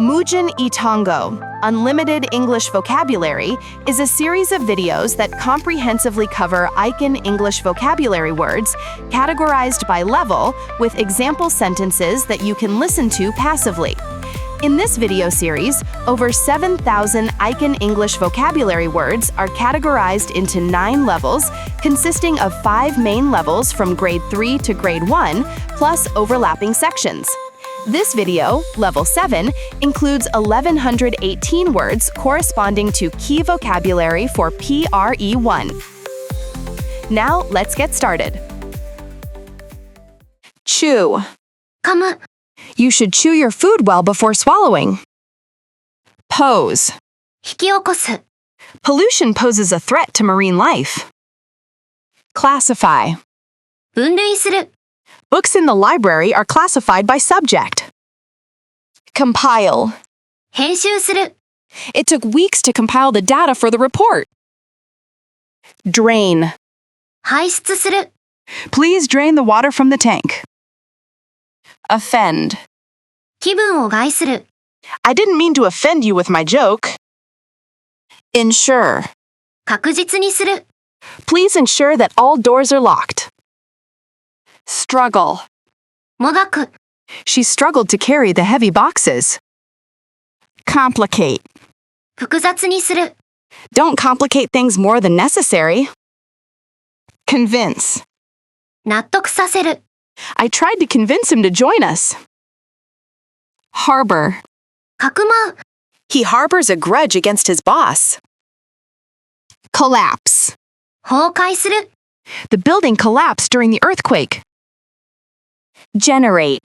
무限英単語, Unlimited English Vocabulary, is a series of videos that comprehensively cover Ei-Chan English vocabulary words, categorized by level, with example sentences that you can listen to passively. In this video series, over 7,000 Ei-Chan English vocabulary words are categorized into 9 levels, consisting of 5 main levels from grade 3 to grade 1, plus overlapping sections. This video, Level 7, includes 1,118 words corresponding to key vocabulary for PRE1. Now, let's get started. Chew. 噛む You should chew your food well before swallowing. Pose. 引き起こす Pollution poses a threat to marine life. Classify. 分類する Books in the library are classified by subject. Compile. 編集する It took weeks to compile the data for the report. Drain. 排出する Please drain the water from the tank. Offend. 気分を害する I didn't mean to offend you with my joke. Ensure. 確実にする Please ensure that all doors are locked. Struggle. もがく She struggled to carry the heavy boxes. Complicate. 複雑にする Don't complicate things more than necessary. Convince. 納得させる I tried to convince him to join us. Harbor. かくまう He harbors a grudge against his boss. Collapse. 崩壊する The building collapsed during the earthquake. Generate.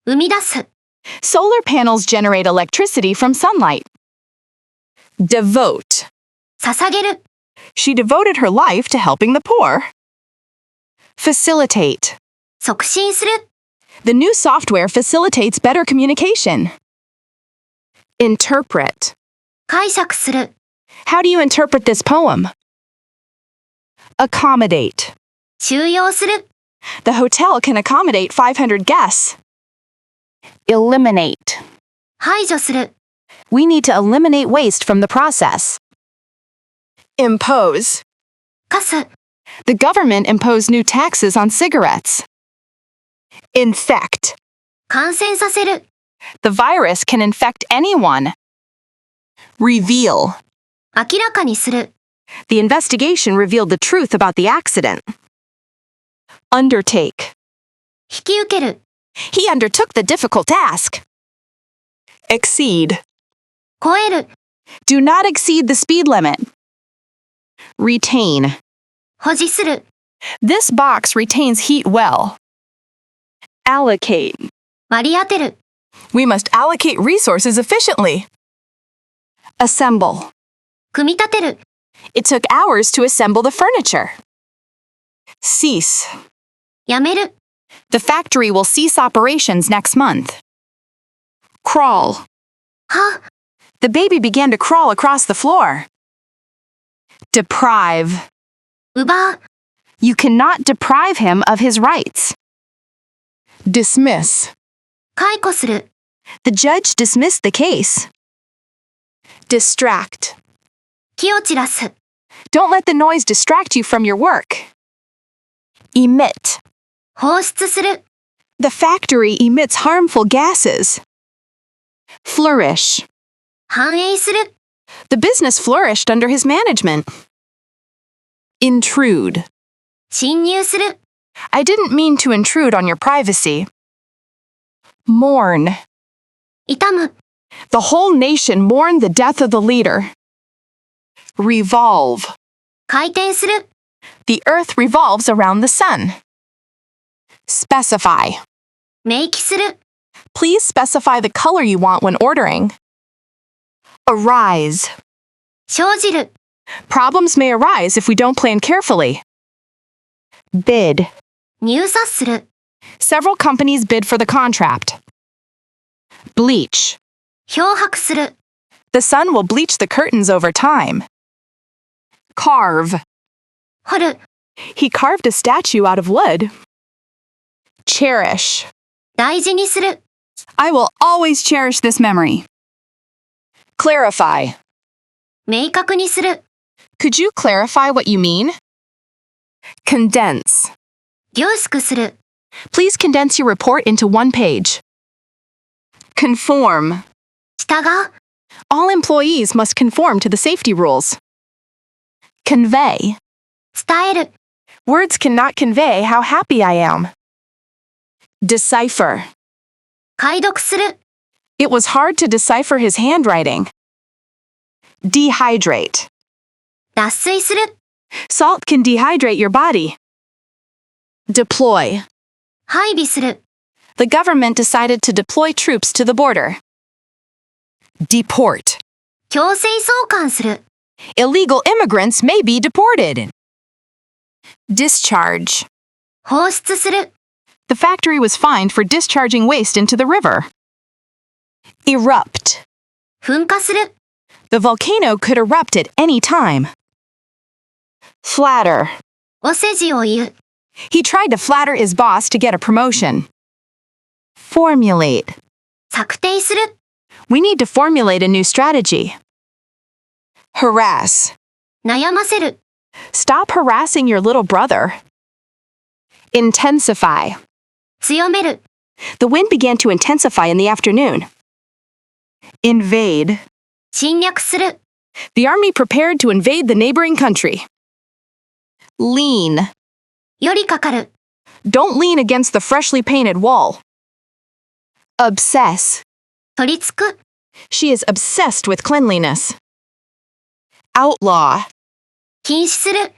生み出す Solar panels generate electricity from sunlight. Devote. 捧げる She devoted her life to helping the poor. Facilitate. 促進する The new software facilitates better communication. Interpret. 解釈する How do you interpret this poem? Accommodate. 収容する The hotel can accommodate 500 guests. Eliminate. 排除する We need to eliminate waste from the process. Impose. 課す The government imposed new taxes on cigarettes. Infect. 感染させる The virus can infect anyone. Reveal. 明らかにする The investigation revealed the truth about the accident. Undertake. 引き受ける He undertook the difficult task. Exceed. 超える Do not exceed the speed limit. Retain. 保持する This box retains heat well. Allocate. 割り当てる We must allocate resources efficiently. Assemble. 組み立てる It took hours to assemble the furniture. Cease. やめる The factory will cease operations next month. Crawl. は The baby began to crawl across the floor. Deprive. 奪う You cannot deprive him of his rights. Dismiss. 解雇する The judge dismissed the case. Distract. 気を散らす Don't let the noise distract you from your work. Emit. 放出する The factory emits harmful gases. Flourish. 繁栄する The business flourished under his management. Intrude. 侵入する I didn't mean to intrude on your privacy. Mourn. 痛む The whole nation mourned the death of the leader. Revolve. 回転する The earth revolves around the sun. Specify. 明記する Please specify the color you want when ordering. Arise. 生じる Problems may arise if we don't plan carefully. Bid. 入札する Several companies bid for the contract. Bleach. 漂白する The sun will bleach the curtains over time. Carve. 掘る He carved a statue out of wood. Cherish. 大事にする I will always cherish this memory. Clarify. 明確にする。 Could you clarify what you mean? Condense. 凝縮する。 Please condense your report into one page. Conform. 従う。 All employees must conform to the safety rules. Convey. 伝える。 Words cannot convey how happy I am. Decipher. 解読する。 It was hard to decipher his handwriting. Dehydrate. 脱水する。 Salt can dehydrate your body. Deploy. 配備する。 The government decided to deploy troops to the border. Deport. 強制送還する。 Illegal immigrants may be deported. Discharge. 放出する。 The factory was fined for discharging waste into the river. Erupt. 噴火する。 The volcano could erupt at any time. Flatter. お世辞を言う。 He tried to flatter his boss to get a promotion. Formulate. 策定する。 We need to formulate a new strategy. Harass. 悩ませる。 Stop harassing your little brother. Intensify. 強める。 The wind began to intensify in the afternoon. Invade. 侵略する。 The army prepared to invade the neighboring country. Lean. 寄りかかる。 Don't lean against the freshly painted wall. Obsess. 取り付く。 She is obsessed with cleanliness. Outlaw. 禁止する。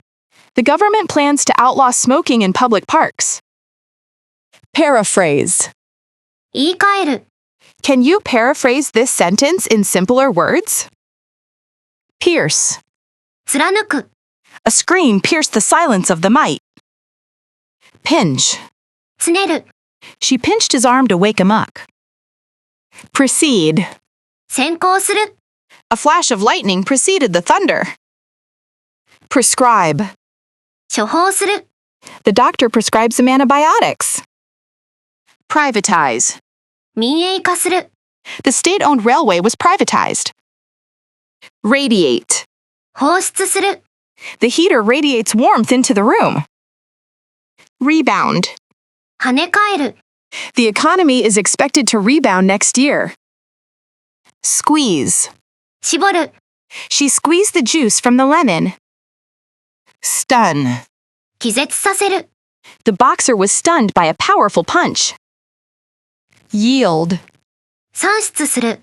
The government plans to outlaw smoking in public parks. Paraphrase. 言い換える。 Can you paraphrase this sentence in simpler words? Pierce. 貫く。 A scream pierced the silence of the night. Pinch. つねる。 She pinched his arm to wake him up. Proceed. 先行する。 A flash of lightning preceded the thunder. Prescribe. 処方する。 The doctor prescribed some antibiotics. Privatize. 民営化する。 The state-owned railway was privatized. Radiate. 放出する。 The heater radiates warmth into the room. Rebound. 跳ね返る。 The economy is expected to rebound next year. Squeeze. 絞る。 She squeezed the juice from the lemon. Stun. 気絶させる。 The boxer was stunned by a powerful punch. Yield. 産出する。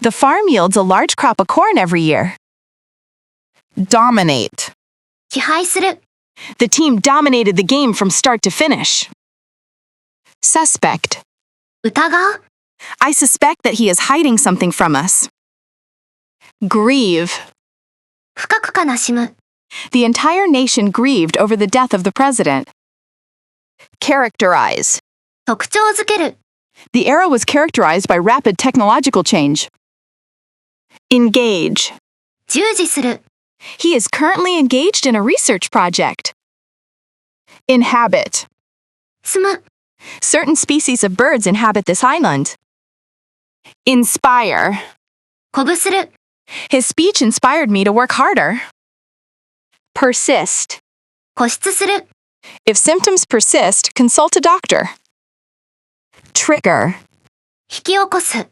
The farm yields a large crop of corn every year. Dominate. 支配する。 The team dominated the game from start to finish. Suspect. 疑う。 I suspect that he is hiding something from us. Grieve. 深く悲しむ。 The entire nation grieved over the death of the president. Characterize. 特徴づける。 The era was characterized by rapid technological change. Engage. 従事する。 He is currently engaged in a research project. Inhabit. 住む。 Certain species of birds inhabit this island. Inspire. 鼓舞する。 His speech inspired me to work harder. Persist. 固執する。 If symptoms persist, consult a doctor. Trigger. 引き起こす。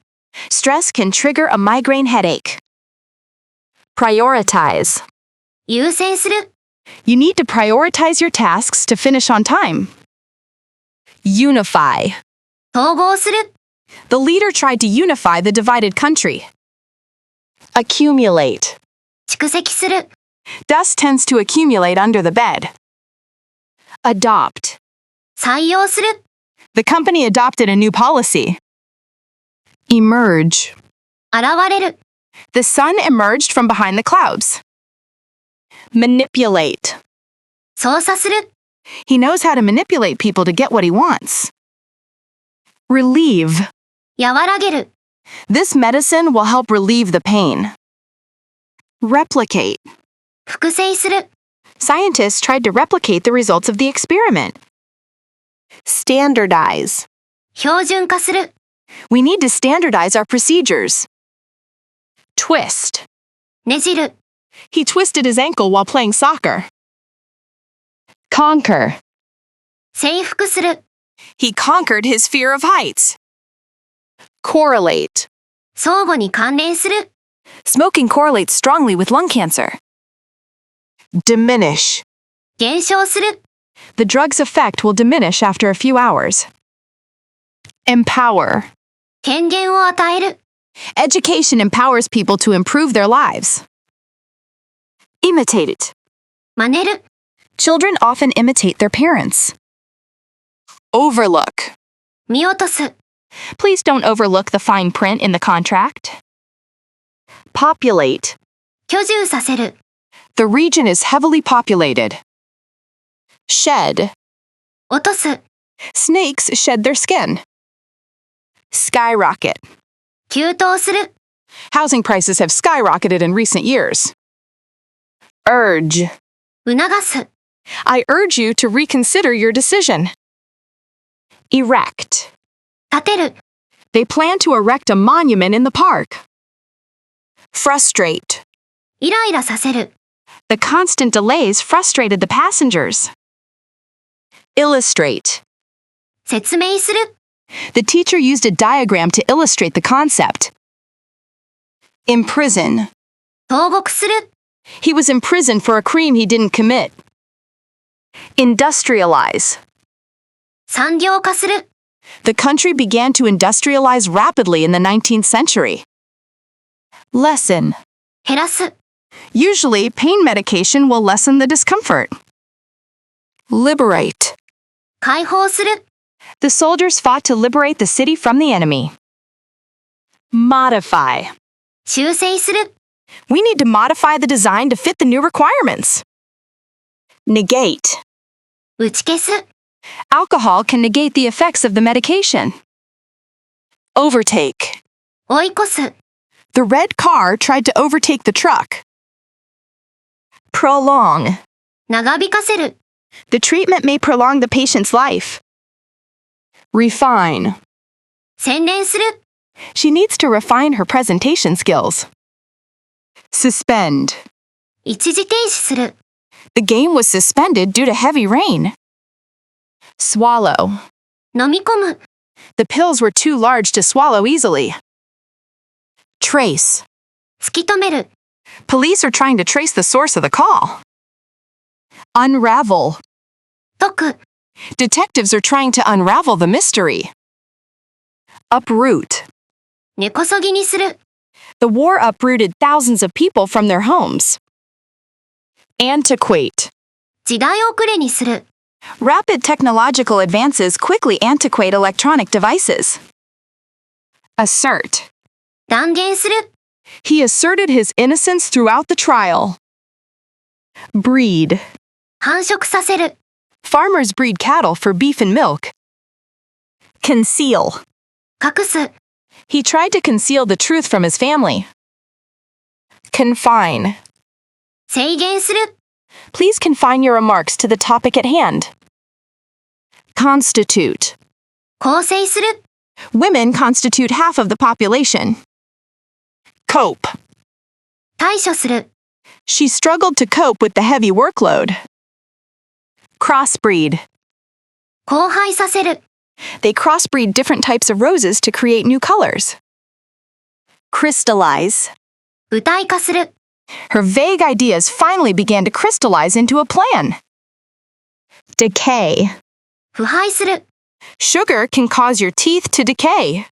Stress can trigger a migraine headache. Prioritize. 優先する。 You need to prioritize your tasks to finish on time. Unify. 統合する。 The leader tried to unify the divided country. Accumulate. 蓄積する。 Dust tends to accumulate under the bed. Adopt. 採用する。 The company adopted a new policy. Emerge. 現れる。 The sun emerged from behind the clouds. Manipulate. 操作する。 He knows how to manipulate people to get what he wants. Relieve. 和らげる。 This medicine will help relieve the pain. Replicate. 複製する。 Scientists tried to replicate the results of the experiment. Standardize. 標準化する。 We need to standardize our procedures. twist. ねじる、 He twisted his ankle while playing soccer. Conquer. 征服する、 He conquered his fear of heights. Correlate. 相互に関連する、 Smoking correlates strongly with lung cancer. Diminish. 減少する、 The drug's effect will diminish after a few hours. Empower. 権限を与える、 Education empowers people to improve their lives. Imitate. 真似る、 Children often imitate their parents. Overlook. 見落とす、 Please don't overlook the fine print in the contract. Populate. 居住させる、 The region is heavily populated. Shed. 落とす、 Snakes shed their skin. Skyrocket. 急騰する、 Housing prices have skyrocketed in recent years. Urge. 促す、 I urge you to reconsider your decision. Erect. 立てる、 They plan to erect a monument in the park. Frustrate. イライラさせる、 The constant delays frustrated the passengers. Illustrate. 説明する、 The teacher used a diagram to illustrate the concept. Imprison. 投獄する、 He was imprisoned for a crime he didn't commit. Industrialize. 産業化する、 The country began to industrialize rapidly in the 19th century. Lessen. 減らす、 Usually, pain medication will lessen the discomfort. Liberate. 解放する、 The soldiers fought to liberate the city from the enemy. Modify. 修正する、 We need to modify the design to fit the new requirements. Negate. 打ち消す、 Alcohol can negate the effects of the medication. Overtake. 追い越す、 The red car tried to overtake the truck. Prolong. 長引かせる、 The treatment may prolong the patient's life. Refine. 洗練する、 She needs to refine her presentation skills. Suspend. 一時停止する、 The game was suspended due to heavy rain. Swallow. 飲み込む、 The pills were too large to swallow easily. Trace. 突き止める、 Police are trying to trace the source of the call. Unravel. 解く、 Detectives are trying to unravel the mystery. Uproot. 根こそぎにする、 The war uprooted thousands of people from their homes. Antiquate. 時代遅れにする、 Rapid technological advances quickly antiquate electronic devices. Assert. 断言する、 He asserted his innocence throughout the trial. Breed. 繁殖させる、 Farmers breed cattle for beef and milk. Conceal. 隠す、 He tried to conceal the truth from his family. Confine. 制限する、 Please confine your remarks to the topic at hand. Constitute. 構成する、 Women constitute half of the population. Cope. 対処する、 She struggled to cope with the heavy workload. Crossbreed. 交配させる、 They crossbreed different types of roses to create new colors. Crystallize. 具体化する、 Her vague ideas finally began to crystallize into a plan. Decay. 腐敗する、 Sugar can cause your teeth to decay.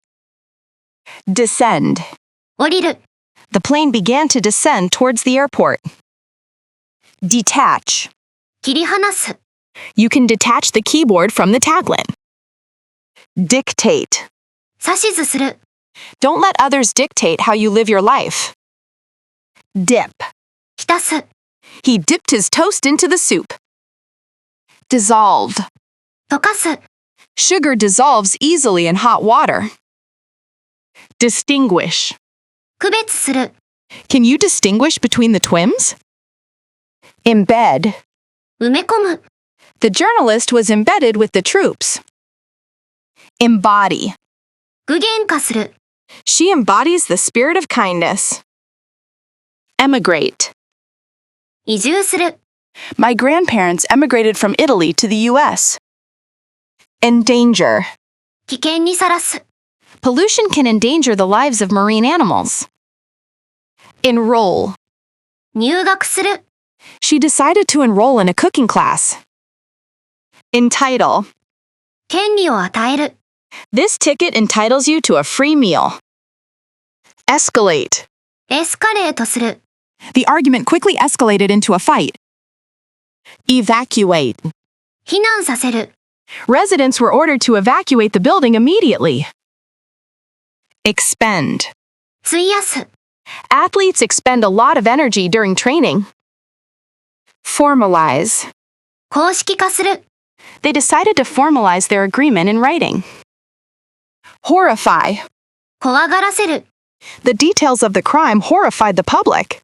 Descend. 降りる、 The plane began to descend towards the airport. Detach. 切り離す、 You can detach the keyboard from the tablet. Dictate. 指図する、 Don't let others dictate how you live your life. Dip. 浸す、 He dipped his toast into the soup. Dissolve. 溶かす、 Sugar dissolves easily in hot water. Distinguish. 区別する、 Can you distinguish between the twins? Embed. 埋め込む、 The journalist was embedded with the troops. Embody. 具現化する、 She embodies the spirit of kindness. Emigrate. 移住する。 My grandparents emigrated from Italy to the US. Endanger. 危険にさらす。 Pollution can endanger the lives of marine animals. Enroll. 入学する。 She decided to enroll in a cooking class. Entitle. 権利を与える。 This ticket entitles you to a free meal. Escalate. エスカレートする。 The argument quickly escalated into a fight. Evacuate. 避難させる。 Residents were ordered to evacuate the building immediately. Expend. 費やす。 Athletes expend a lot of energy during training. Formalize. 公式化する。 They decided to formalize their agreement in writing. Horrify. 怖がらせる。 The details of the crime horrified the public.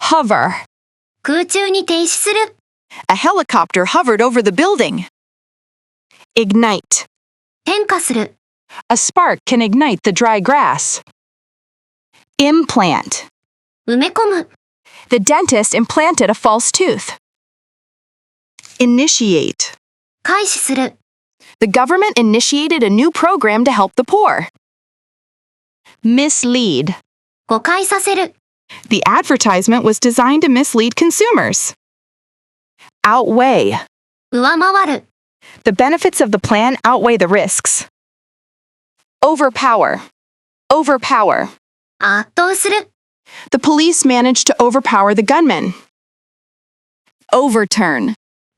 Hover. 空中に停止する。 A helicopter hovered over the building. Ignite. 点火する。 A spark can ignite the dry grass. Implant. 埋め込む。 The dentist implanted a false tooth. Initiate. 開始する。 The government initiated a new program to help the poor. Mislead. 誤解させる。 The advertisement was designed to mislead consumers. Outweigh. 上回る。 The benefits of the plan outweigh the risks. Overpower. Overpower. 圧倒する。 The police managed to overpower the gunman. Overturn.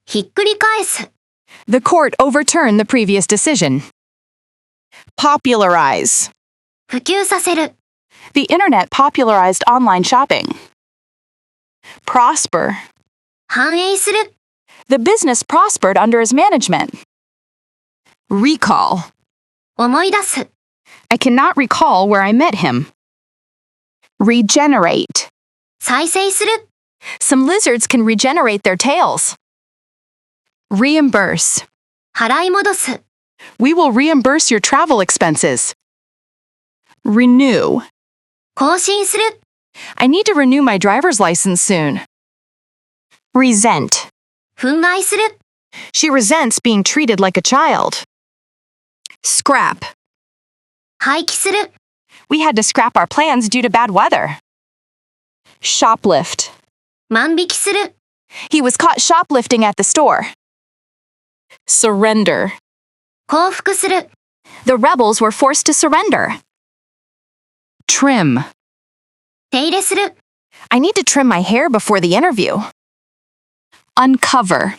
ひっくり返す。 The court overturned the previous decision. Popularize. 普及させる。 The internet popularized online shopping. Prosper. 繁栄する。 The business prospered under his management. Recall. 思い出す。 I cannot recall where I met him. Regenerate. 再生する。 Some lizards can regenerate their tails. Reimburse. 払い戻す。 We will reimburse your travel expenses. Renew. 更新する。 I need to renew my driver's license soon. Resent. 憤慨する。 She resents being treated like a child. Scrap. 廃棄する。 We had to scrap our plans due to bad weather. Shoplift. 万引きする。 He was caught shoplifting at the store. Surrender. 降伏する。 The rebels were forced to surrender. Trim. 手入れする。 I need to trim my hair before the interview. Uncover.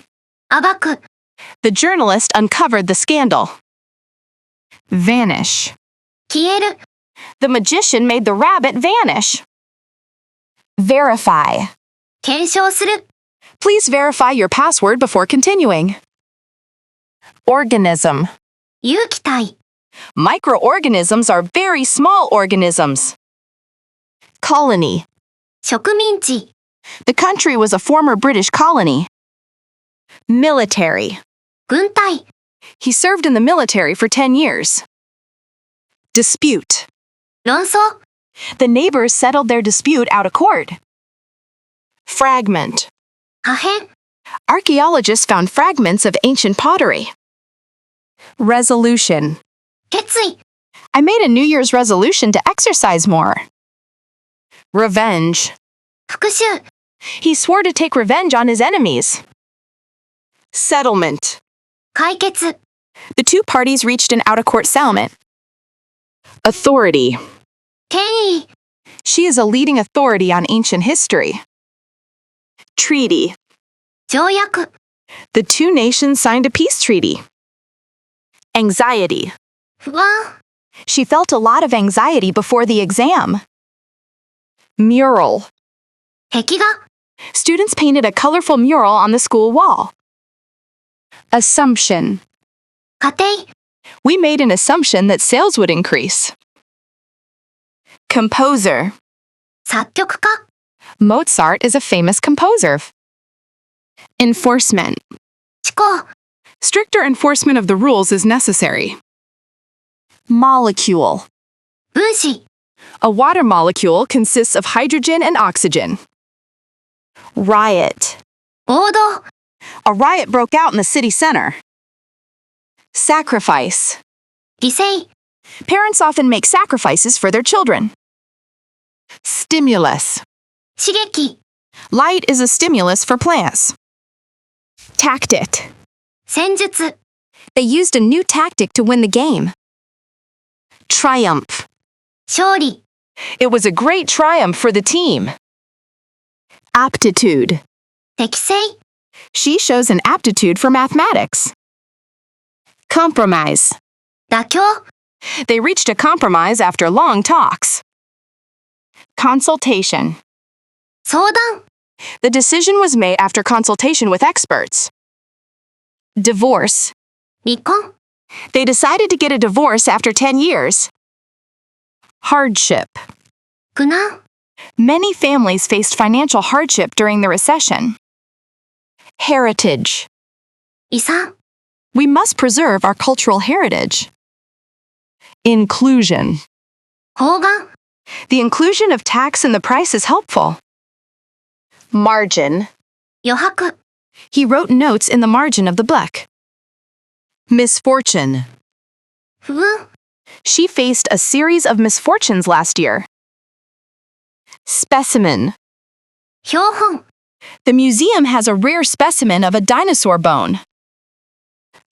暴く。 The journalist uncovered the scandal. Vanish. 消える。 The magician made the rabbit vanish. Verify. 検証する。 Please verify your password before continuing. Organism. 有機体。 Microorganisms are very small organisms. Colony. 植民地。 The country was a former British colony. Military. 軍隊。 He served in the military for 10 years. Dispute. 論争。 The neighbors settled their dispute out of court. Fragment. 破片。 Archaeologists found fragments of ancient pottery. Resolution. 決意。 I made a New Year's resolution to exercise more. Revenge. 復讐。 He swore to take revenge on his enemies. Settlement. 解決。 The two parties reached an out-of-court settlement. Authority. 権威。 She is a leading authority on ancient history. Treaty. 条約。 The two nations signed a peace treaty. Anxiety. 不安。 She felt a lot of anxiety before the exam. Mural. 壁画。 Students painted a colorful mural on the school wall. Assumption. 仮定。 We made an assumption that sales would increase. Composer. 作曲家。 Mozart is a famous composer. Enforcement. 施行。 Stricter enforcement of the rules is necessary. Molecule. 分子。A water molecule consists of hydrogen and oxygen. Riot. 暴動。A riot broke out in the city center. Sacrifice. 犠牲。Parents often make sacrifices for their children. Stimulus. 刺激。Light is a stimulus for plants. Tactic. 戦術。They used a new tactic to win the game. Triumph. 勝利。It was a great triumph for the team. Aptitude. 適正。She shows an aptitude for mathematics. Compromise. 妥協。They reached a compromise after long talks. Consultation. 相談。The decision was made after consultation with experts. Divorce. 離婚。They decided to get a divorce after 10 years. Hardship. 苦難。Many families faced financial hardship during the recession. Heritage. 遺産。We must preserve our cultural heritage. Inclusion. 包含。The inclusion of tax in the price is helpful. Margin. 余白。He wrote notes in the margin of the book. Misfortune. 不運。She faced a series of misfortunes last year. Specimen. 標本。The museum has a rare specimen of a dinosaur bone.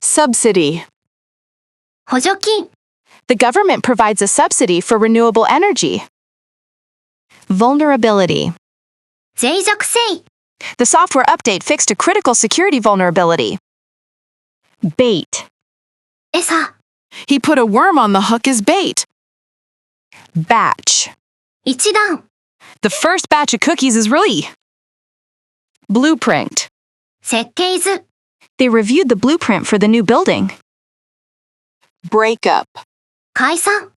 Subsidy. 補助金。The government provides a subsidy for renewable energy. Vulnerability. 脆弱性。The software update fixed a critical security vulnerability. Bait. 餌。He put a worm on the hook as bait. Batch. 一段。The first batch of cookies is ready. Blueprint. 設計図。They reviewed the blueprint for the new building. Breakup. 解散。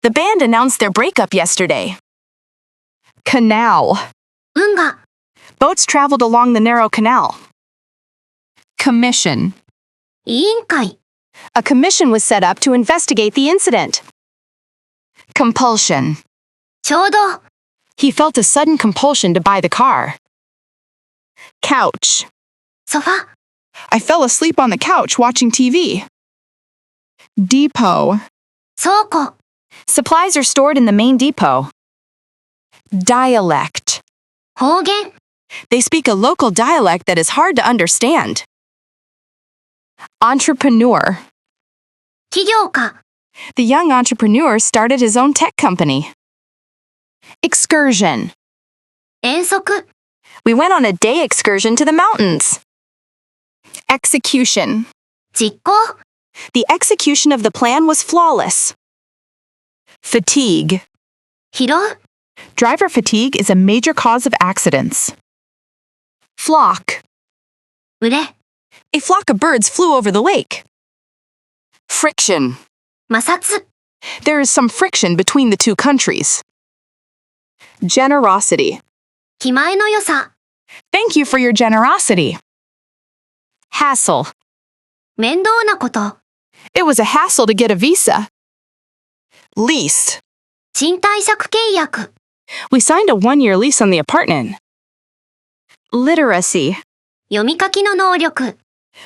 The band announced their breakup yesterday. Canal. 運河。Boats traveled along the narrow canal. Commission. 委員会。A commission was set up to investigate the incident. Compulsion. 衝動。He felt a sudden compulsion to buy the car. Couch. ソファ。I fell asleep on the couch watching TV. Depot. 倉庫。Supplies are stored in the main depot. Dialect. 方言。They speak a local dialect that is hard to understand. Entrepreneur. 起業家。The young entrepreneur started his own tech company. Excursion. 遠足。We went on a day excursion to the mountains. Execution. 実行。The execution of the plan was flawless. Fatigue. 疲労。Driver fatigue is a major cause of accidents. Flock. 群れ。A flock of birds flew over the lake. Friction. 摩擦。There is some friction between the two countries. Generosity. 気前の良さ。Thank you for your generosity. Hassle. 面倒なこと。It was a hassle to get a visa. Lease. 賃貸借契約。We signed a 1-year lease on the apartment. Literacy. 読み書きの能力。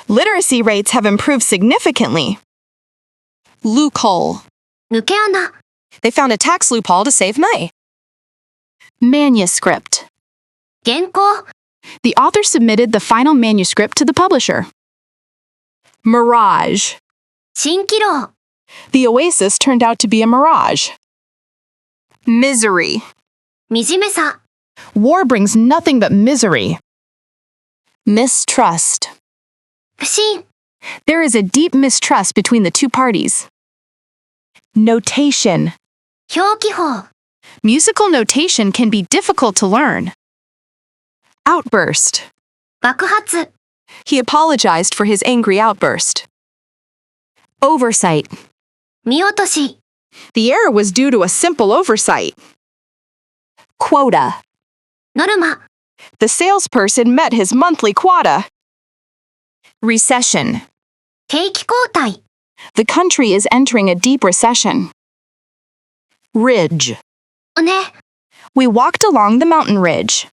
Literacy rates have improved significantly. Loophole. 抜け穴。They found a tax loophole to save money. Manuscript. 原稿。The author submitted the final manuscript to the publisher. Mirage. 蜃気楼。The oasis turned out to be a mirage. Misery. 惨めさ。War brings nothing but misery. Mistrust. 不信。There is a deep mistrust between the two parties. Notation. 表記法。Musical notation can be difficult to learn. Outburst. 爆発。He apologized for his angry outburst. Oversight. 見落とし。The error was due to a simple oversight. Quota. ノルマ。The salesperson met his monthly quota. Recession. 景気後退。The country is entering a deep recession. Ridge. ね。We walked along the mountain ridge.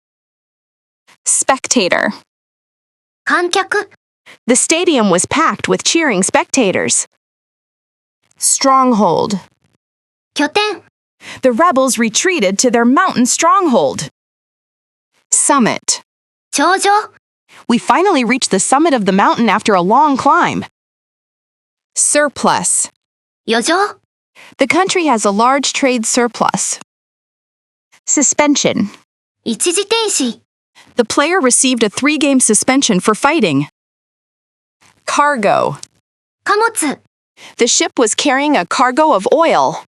Spectator. 観客。The stadium was packed with cheering spectators. Stronghold. 拠点。The rebels retreated to their mountain stronghold. Summit. 頂上。We finally reached the summit of the mountain after a long climb. Surplus. 余剰。The country has a large trade surplus. Suspension. 一時停止。The player received a 3-game suspension for fighting. Cargo. 貨物。The ship was carrying a cargo of oil.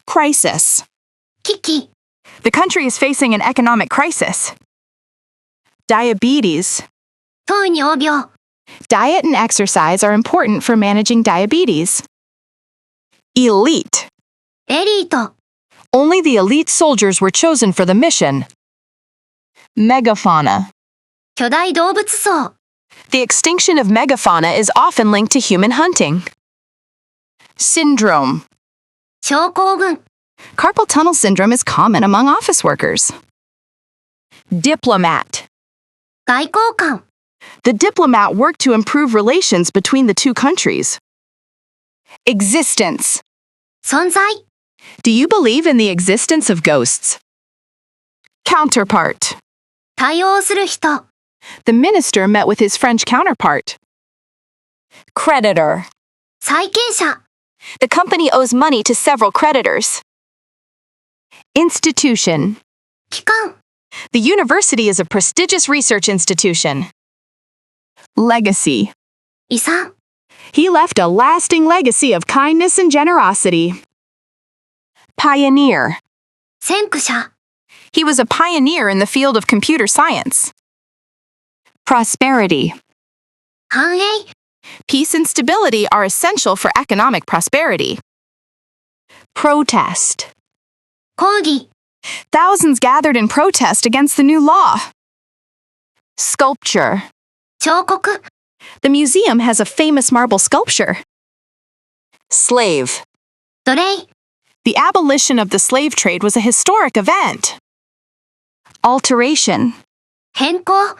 Crisis. 危機。The country is facing an economic crisis. Diabetes. 糖尿病。Diet and exercise are important for managing diabetes. Elite. エリート。Only the elite soldiers were chosen for the mission. Megafauna. 巨大動物層。The extinction of megafauna is often linked to human hunting. Syndrome. 症候群。Carpal tunnel syndrome is common among office workers. Diplomat. 外交官。The diplomat worked to improve relations between the two countries. Existence. 存在。Do you believe in the existence of ghosts? Counterpart. 対応する人。The minister met with his French counterpart. Creditor. 債権者。The company owes money to several creditors. Institution. 機関。The university is a prestigious research institution. Legacy. 遺産。He left a lasting legacy of kindness and generosity. Pioneer. 先駆者。He was a pioneer in the field of computer science. Prosperity. 繁栄。Peace and stability are essential for economic prosperity. Protest. 抗議。Thousands gathered in protest against the new law. Sculpture. 彫刻。The museum has a famous marble sculpture. Slave. 奴隷。The abolition of the slave trade was a historic event. Alteration. 変更。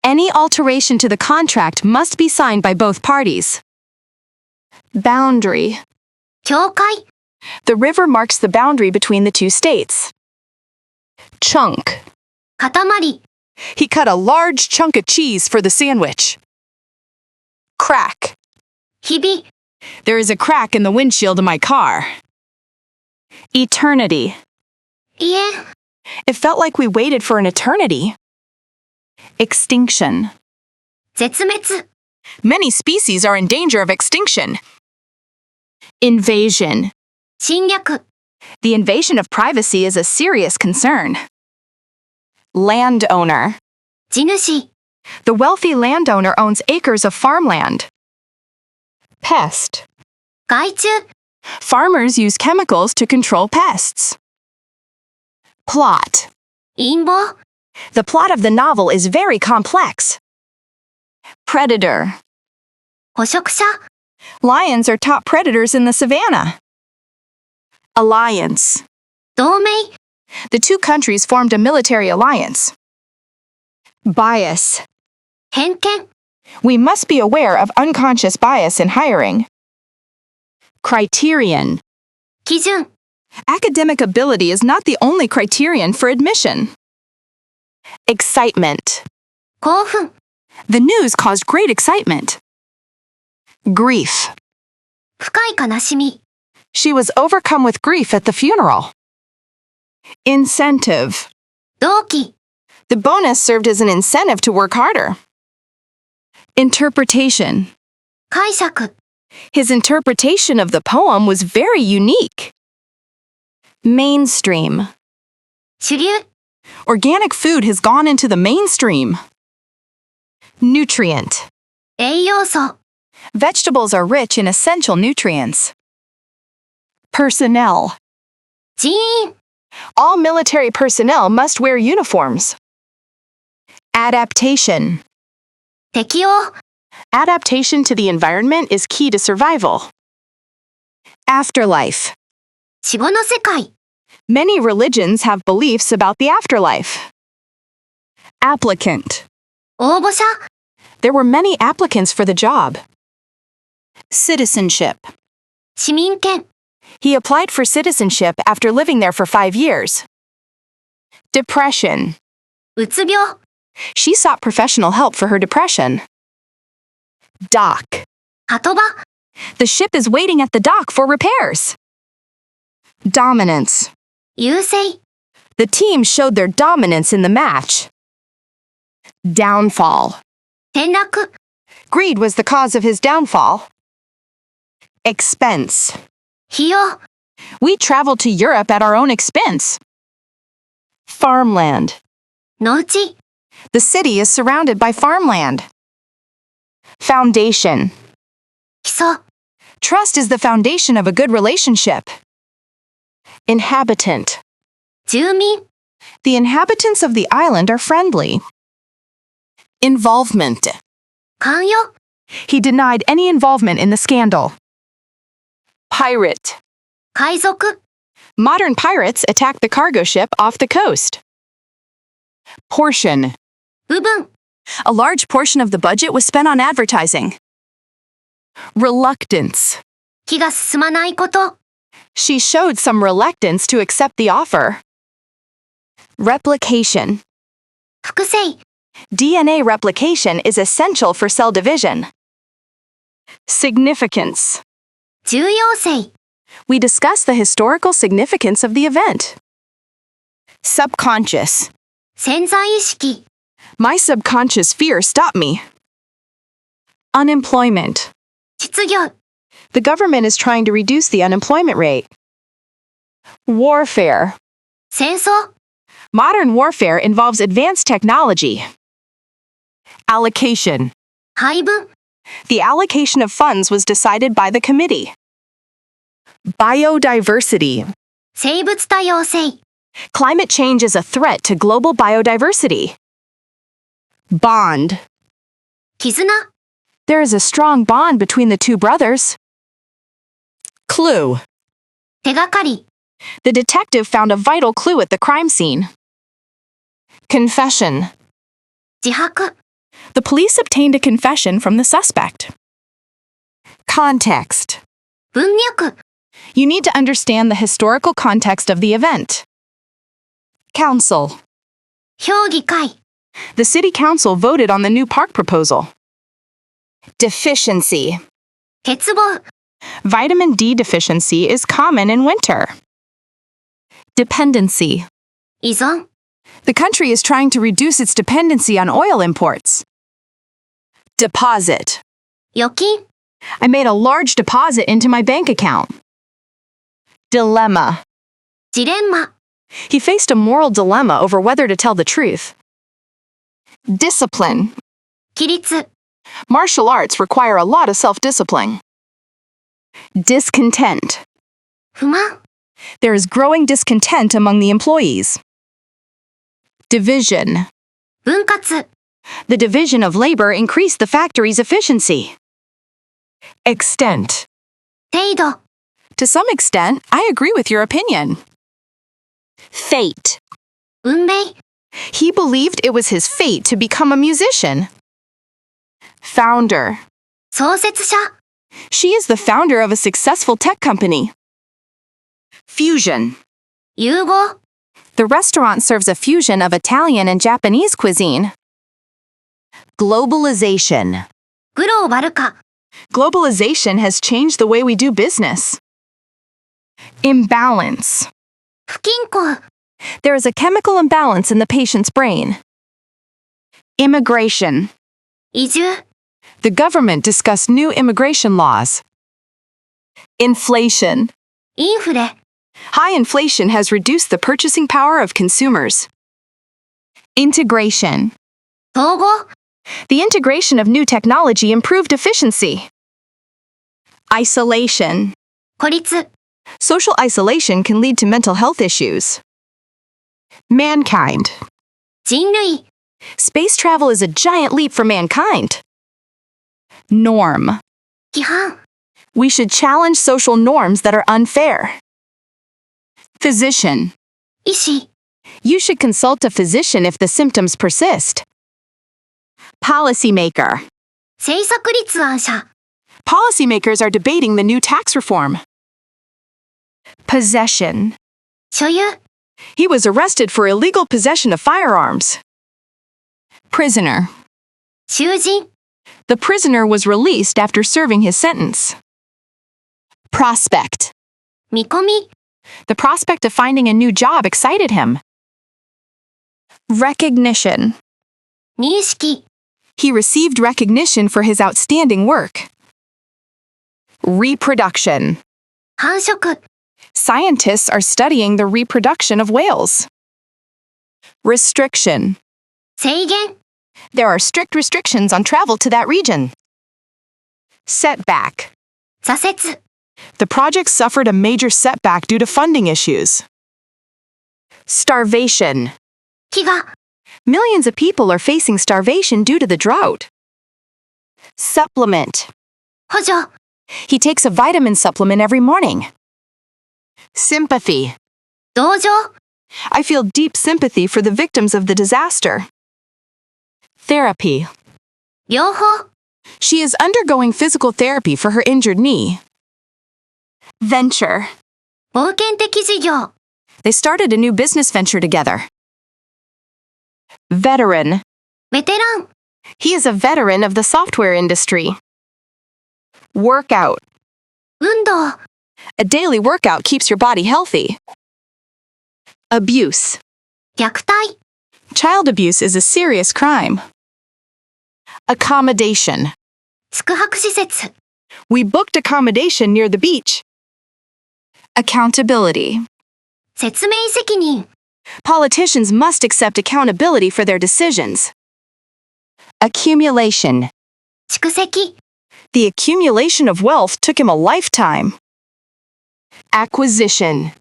Any alteration to the contract must be signed by both parties. Boundary. 境界。The river marks the boundary between the two states. Chunk. 塊。He cut a large chunk of cheese for the sandwich. Crack. ひび。There is a crack in the windshield of my car. Eternity. 永遠。It felt like we waited for an eternity. Extinction. 絶滅。Many species are in danger of extinction. Invasion. 侵略。The invasion of privacy is a serious concern. Landowner. 地主。The wealthy landowner owns acres of farmland. Pest. 害虫。Farmers use chemicals to control pests. Plot. 陰謀。The plot of the novel is very complex. Predator. 捕食者。Lions are top predators in the savannah. Alliance. 同盟。The two countries formed a military alliance. Bias. 偏見。We must be aware of unconscious bias in hiring. Criterion. 基準。Academic ability is not the only criterion for admission. Excitement. 興奮。The news caused great excitement. Grief. 深い悲しみ。She was overcome with grief at the funeral. Incentive. 動機。The bonus served as an incentive to work harder. Interpretation. 解釈。His interpretation of the poem was very unique. Mainstream. 主流。Organic food has gone into the mainstream. Nutrient. 栄養素。Vegetables are rich in essential nutrients. Personnel. 人員。All military personnel must wear uniforms. Adaptation. 適応。Adaptation to the environment is key to survival. Afterlife. 死後の世界。Many religions have beliefs about the afterlife. Applicant. 応募者 There were many applicants for the job. Citizenship. 市民権 He applied for citizenship after living there for 5 years. Depression. うつ病 She sought professional help for her depression. Dock. 鳩場 The ship is waiting at the dock for repairs. Dominance. 優勢 The team showed their dominance in the match. Downfall. 転落 Greed was the cause of his downfall. Expense. 費用 We traveled to Europe at our own expense. Farmland. 農地 The city is surrounded by farmland. Foundation. 基礎 Trust is the foundation of a good relationship. Inhabitant. 住民 The inhabitants of the island are friendly. Involvement. 関与 He denied any involvement in the scandal. Pirate. 海賊 Modern pirates attacked the cargo ship off the coast. Portion. 部分 A large portion of the budget was spent on advertising. Reluctance. 気が進まないこと She showed some reluctance to accept the offer. Replication. 複製 DNA replication is essential for cell division. Significance. 重要性 We discuss the historical significance of the event. Subconscious. 潜在意識 My subconscious fear stopped me. Unemployment. 失業 The government is trying to reduce the unemployment rate. Warfare. 戦争 Modern warfare involves advanced technology. Allocation. 配分 The allocation of funds was decided by the committee. Biodiversity. 生物多様性 Climate change is a threat to global biodiversity. Bond. 絆 There is a strong bond between the two brothers. Clue. 手がかり The detective found a vital clue at the crime scene. Confession. 自白 The police obtained a confession from the suspect. Context. 文脈 You need to understand the historical context of the event. Council. 評議会 The city council voted on the new park proposal. Deficiency. 欠乏 Vitamin D deficiency is common in winter. Dependency. 依存 The country is trying to reduce its dependency on oil imports. Deposit. 預金 I made a large deposit into my bank account. Dilemma. ジレンマ He faced a moral dilemma over whether to tell the truth. Discipline. 規律 Martial arts require a lot of self-discipline. Discontent. 不満 There is growing discontent among the employees. Division. 分割 The division of labor increased the factory's efficiency. Extent. 程度 To some extent, I agree with your opinion. Fate. 運命 He believed it was his fate to become a musician. Founder. 創設者 She is the founder of a successful tech company. Fusion. 融合 The restaurant serves a fusion of Italian and Japanese cuisine. Globalization. グローバル化 Globalization has changed the way we do business. Imbalance. 不均衡 There is a chemical imbalance in the patient's brain. Immigration. 移住 The government discussed new immigration laws. Inflation. インフレ High inflation has reduced the purchasing power of consumers. Integration. 統合 The integration of new technology improved efficiency. Isolation. 孤立 Social isolation can lead to mental health issues. Mankind. 人類 Space travel is a giant leap for mankind. Norm. 規範 We should challenge social norms that are unfair. Physician. 医師、 You should consult a physician if the symptoms persist. Policymaker. 政策立案者、 Policymakers are debating the new tax reform. Possession. 所有、 He was arrested for illegal possession of firearms. Prisoner. 囚人、 The prisoner was released after serving his sentence. Prospect. 見込み、 The prospect of finding a new job excited him. Recognition. 認識、 He received recognition for his outstanding work. Reproduction. 繁殖、 Scientists are studying the reproduction of whales. Restriction. 制限、 There are strict restrictions on travel to that region. Setback. 挫折、 The project suffered a major setback due to funding issues. Starvation. 飢餓、 Millions of people are facing starvation due to the drought. Supplement. 補助、 He takes a vitamin supplement every morning. Sympathy. 同情、 I feel deep sympathy for the victims of the disaster. Therapy. 療法、 She is undergoing physical therapy for her injured knee. Venture. 冒険的事業、 They started a new business venture together. Veteran. ベテラン、 He is a veteran of the software industry. Workout. 運動、 A daily workout keeps your body healthy. Abuse. 虐待、 Child abuse is a serious crime. Accommodation. 宿泊施設、 We booked accommodation near the beach. Accountability. 説明責任、 Politicians must accept accountability for their decisions. Accumulation. 蓄積、 The accumulation of wealth took him a lifetime. Acquisition.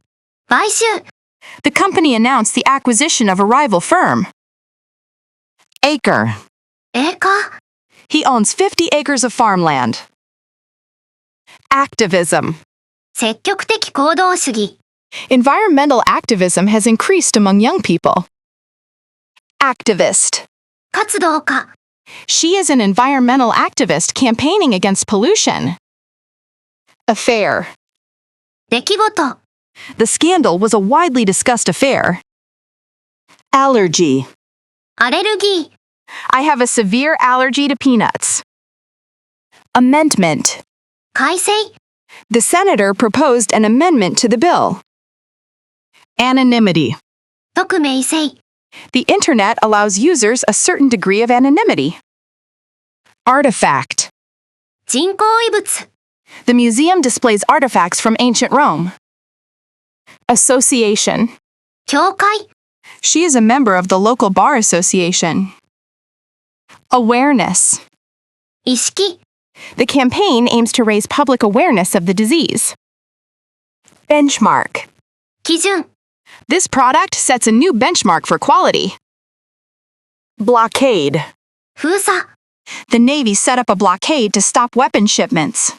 買収、 The company announced the acquisition of a rival firm. Acre. エーカー、 He owns 50 acres of farmland. Activism. 積極的行動主義、 Environmental activism has increased among young people. Activist. 活動家、 She is an environmental activist campaigning against pollution. Affair. 出来事、 The scandal was a widely discussed affair. Allergy. アレルギー、 I have a severe allergy to peanuts. Amendment. 改正、 The senator proposed an amendment to the bill. Anonymity. 匿名性、 The internet allows users a certain degree of anonymity. Artifact. 人工遺物、 The museum displays artifacts from ancient Rome. Association. 教会、 She is a member of the local bar association. Awareness. 意識、 The campaign aims to raise public awareness of the disease. Benchmark. 基準、 This product sets a new benchmark for quality. Blockade. 封鎖、 The Navy set up a blockade to stop weapon shipments.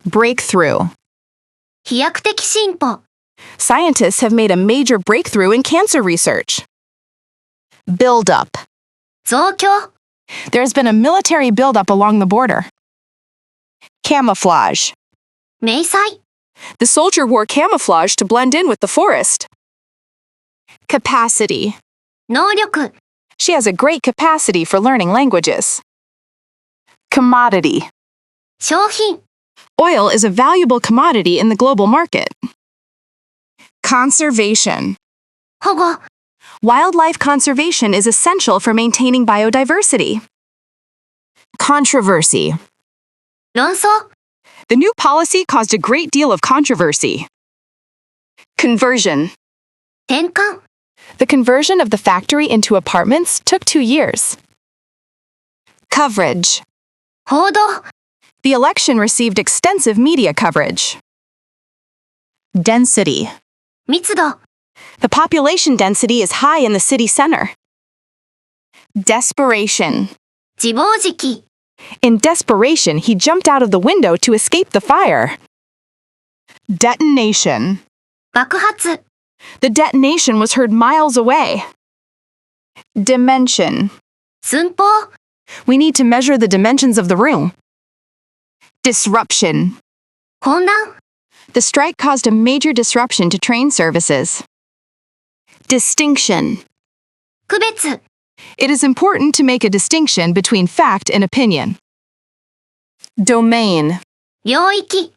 Breakthrough. 飛躍的進歩、 Scientists have made a major breakthrough in cancer research. Buildup. 増強、 There has been a military buildup along the border. Camouflage. 迷彩、 The soldier wore camouflage to blend in with the forest. Capacity. 能力、 She has a great capacity for learning languages. Commodity. 商品、 Oil is a valuable commodity in the global market. Conservation. 保護、 Wildlife conservation is essential for maintaining biodiversity. Controversy. 論争、 The new policy caused a great deal of controversy. Conversion. 転換、 The conversion of the factory into apartments took 2 years. Coverage. 報道、 The election received extensive media coverage. Density. 密度、 The population density is high in the city center. Desperation. 自暴自棄、 In desperation, he jumped out of the window to escape the fire. Detonation. 爆発、 The detonation was heard miles away. Dimension. 寸法、 We need to measure the dimensions of the room. Disruption. 混乱、 The strike caused a major disruption to train services. Distinction. 区別、 It is important to make a distinction between fact and opinion. Domain. 領域、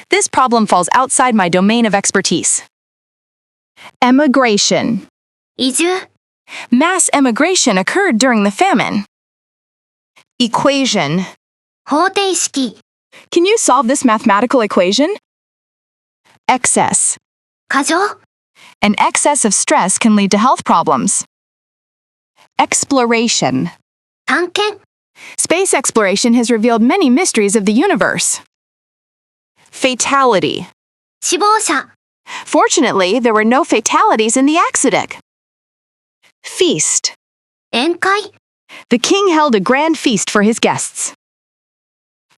This problem falls outside my domain of expertise. Emigration. 移住、 Mass emigration occurred during the famine. Equation. 方程式、 Can you solve this mathematical equation? Excess. 過剰、 An excess of stress can lead to health problems. Exploration. 探検、 Space exploration has revealed many mysteries of the universe. Fatality. 死亡者、 Fortunately, there were no fatalities in the accident. Feast. 宴会、 The king held a grand feast for his guests.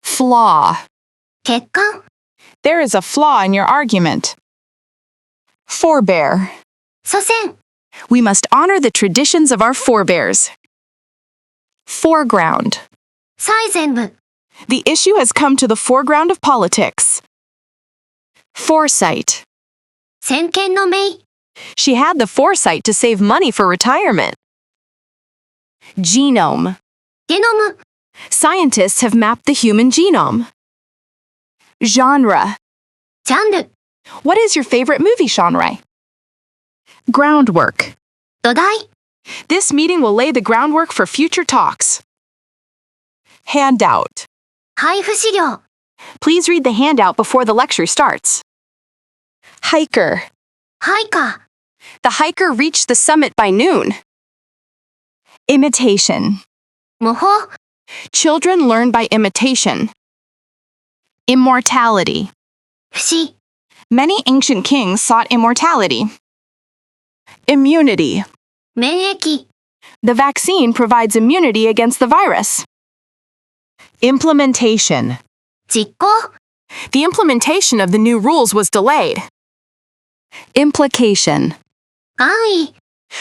Flaw. 欠陥、 There is a flaw in your argument. Forebear. 祖先、 We must honor the traditions of our forebears. Foreground. 最前部、 The issue has come to the foreground of politics. Foresight. 先見の明、 She had the foresight to save money for retirement. Genome. ゲノム、 Scientists have mapped the human genome. Genre. ジャンル、 What is your favorite movie genre? Groundwork. 土台、 This meeting will lay the groundwork for future talks. Handout. 配布資料、 Please read the handout before the lecture starts. Hiker. ハイカー、 The hiker reached the summit by noon. Imitation. 模倣、 Children learn by imitation. Immortality. 不死、 Many ancient kings sought immortality. Immunity. 免疫、 The vaccine provides immunity against the virus. Implementation. 実行、 The implementation of the new rules was delayed. Implication. 安易、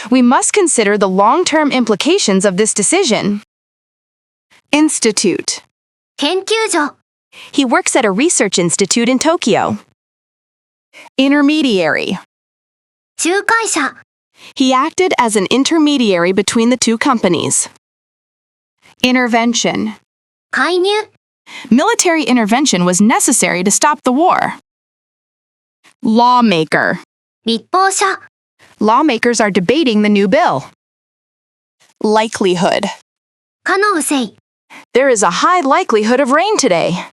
We must consider the long-term implications of this decision. Institute. 研究所、 He works at a research institute in Tokyo. Intermediary. 仲介者、 He acted as an intermediary between the two companies. Intervention. 介入、 Military intervention was necessary to stop the war. Lawmaker. 立法者、 Lawmakers are debating the new bill. Likelihood. 可能性、 There is a high likelihood of rain today.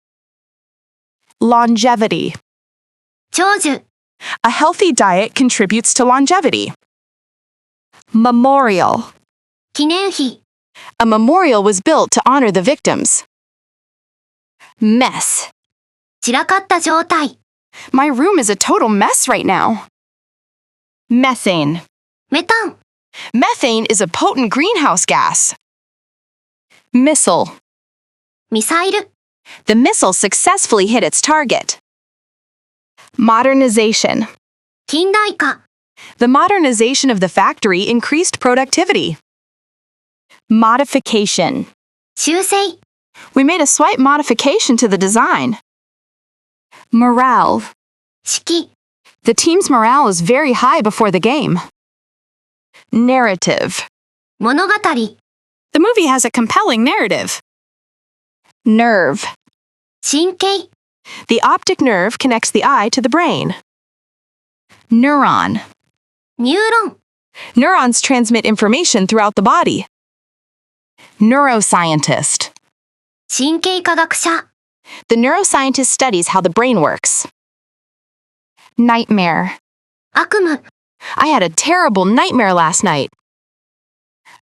Longevity. 長寿、 A healthy diet contributes to longevity. Memorial. 記念碑、 A memorial was built to honor the victims. Mess. 散らかった状態、 My room is a total mess right now. Methane. メタン、 Methane is a potent greenhouse gas. Missile. ミサイル、 The missile successfully hit its target. Modernization. 近代化、 The modernization of the factory increased productivity. Modification. 修正、 We made a slight modification to the design. Morale. 士気、 The team's morale is very high before the game. Narrative. 物語、 The movie has a compelling narrative. Nerve. 神経、 The optic nerve connects the eye to the brain. Neuron. ニューロン、 Neurons transmit information throughout the body. Neuroscientist. 神経科学者、 The neuroscientist studies how the brain works. Nightmare. 悪夢、 I had a terrible nightmare last night.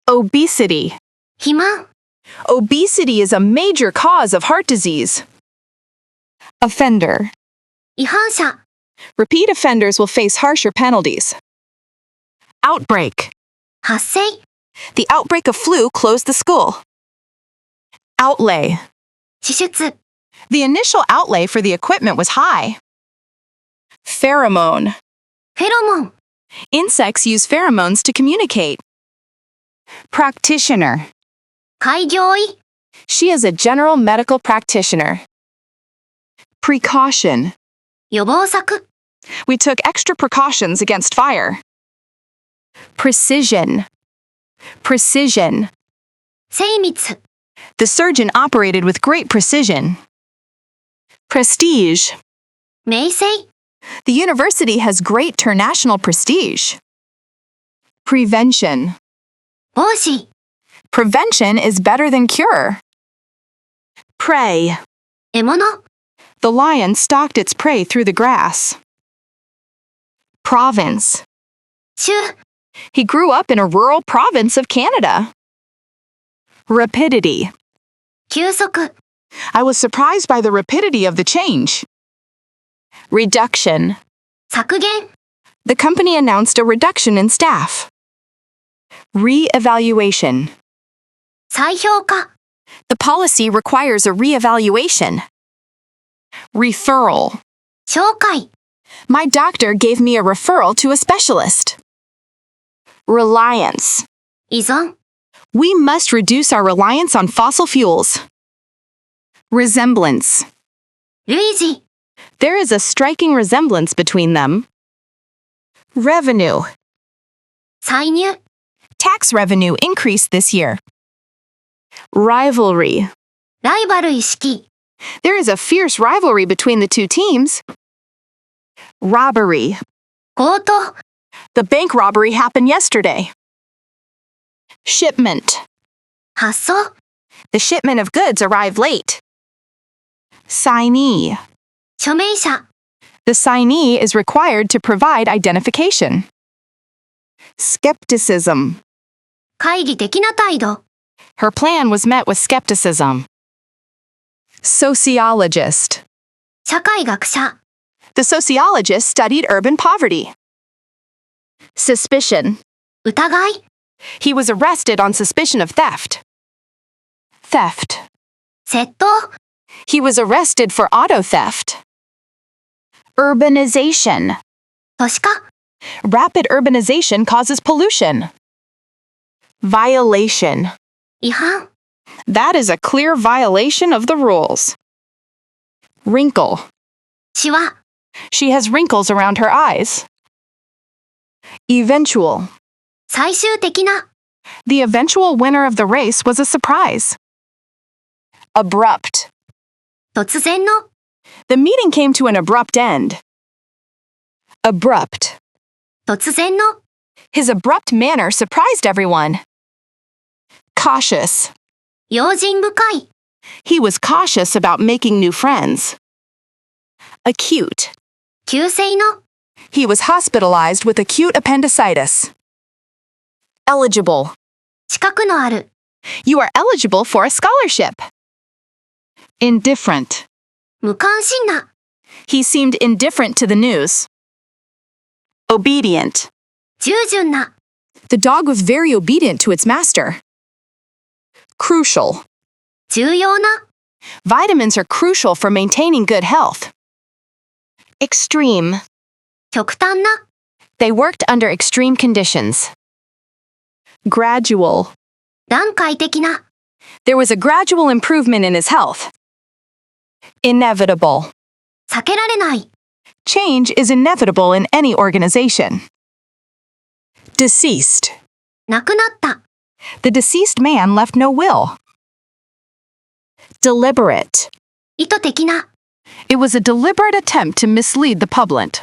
Obesity. 肥満、 Obesity is a major cause of heart disease. Offender. 違反者、 Repeat offenders will face harsher penalties. Outbreak. 発生、 The outbreak of flu closed the school. Outlay. 支出、 The initial outlay for the equipment was high. Pheromone. フェロモン。 Insects use pheromones to communicate. Practitioner. 開業医。 She is a general medical practitioner. Precaution. 予防策。 We took extra precautions against fire. Precision. Precision. 精密。 The surgeon operated with great precision. Prestige. 名声。 The university has great international prestige. Prevention. 防止。 Prevention is better than cure. Prey. 獲物。 The lion stalked its prey through the grass. Province. 州。 He grew up in a rural province of Canada. Rapidity. 急速。 I was surprised by the rapidity of the change. Reduction. 削減。 The company announced a reduction in staff. Re-evaluation. 再評価。 The policy requires a re-evaluation. Referral. 紹介。 My doctor gave me a referral to a specialist. Reliance. 依存。 We must reduce our reliance on fossil fuels. Resemblance. 類似。 There is a striking resemblance between them. Revenue. 歳入。 Tax revenue increased this year. Rivalry. ライバル意識。 There is a fierce rivalry between the two teams. Robbery. 強盗。 The bank robbery happened yesterday. Shipment. 発送。 The shipment of goods arrived late. Signee. 署名者。 The signee is required to provide identification. Skepticism. 懐疑的な態度。 Her plan was met with skepticism. Sociologist. 社会学者。 The sociologist studied urban poverty. Suspicion. 疑い。 He was arrested on suspicion of theft. Theft. 窃盗。 He was arrested for auto theft. Urbanization. 都市化。 Rapid urbanization causes pollution. Violation. 違反。 That is a clear violation of the rules. Wrinkle. シワ。 She has wrinkles around her eyes. Eventual. 最終的な。 The eventual winner of the race was a surprise. Abrupt. 突然の。 The meeting came to an abrupt end. Abrupt. 突然の。 His abrupt manner surprised everyone. Cautious. 用心深い。 He was cautious about making new friends. Acute. 急性の。 He was hospitalized with acute appendicitis. Eligible. 資格のある。 You are eligible for a scholarship. Indifferent. 無関心な。 He seemed indifferent to the news. Obedient. 従順な。 The dog was very obedient to its master. Crucial. 重要な。 Vitamins are crucial for maintaining good health. Extreme. 極端な。 They worked under extreme conditions. Gradual. 段階的な。 There was a gradual improvement in his health. Inevitable. 避けられない。 Change is inevitable in any organization. Deceased. 亡くなった。 The deceased man left no will. Deliberate. 意図的な。 It was a deliberate attempt to mislead the public.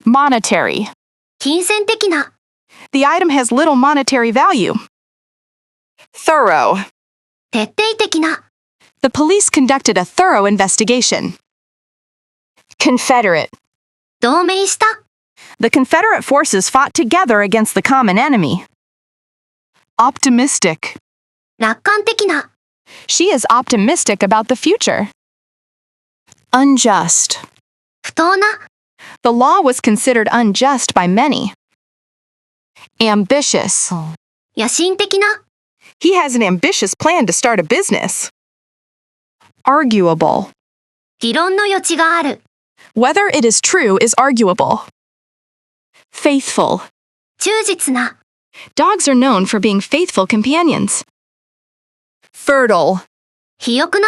Monetary. 金銭的な。 The item has little monetary value. Thorough. 徹底的な。 The police conducted a thorough investigation. Confederate. 同盟した。 The Confederate forces fought together against the common enemy. Optimistic. 楽観的な。 She is optimistic about the future. Unjust. 不当な。 The law was considered unjust by many. Ambitious. 野心的な。 He has an ambitious plan to start a business. Arguable. 議論の余地がある。 Whether it is true is arguable. Faithful. 忠実な、 Dogs are known for being faithful companions. Fertile. 肥沃な、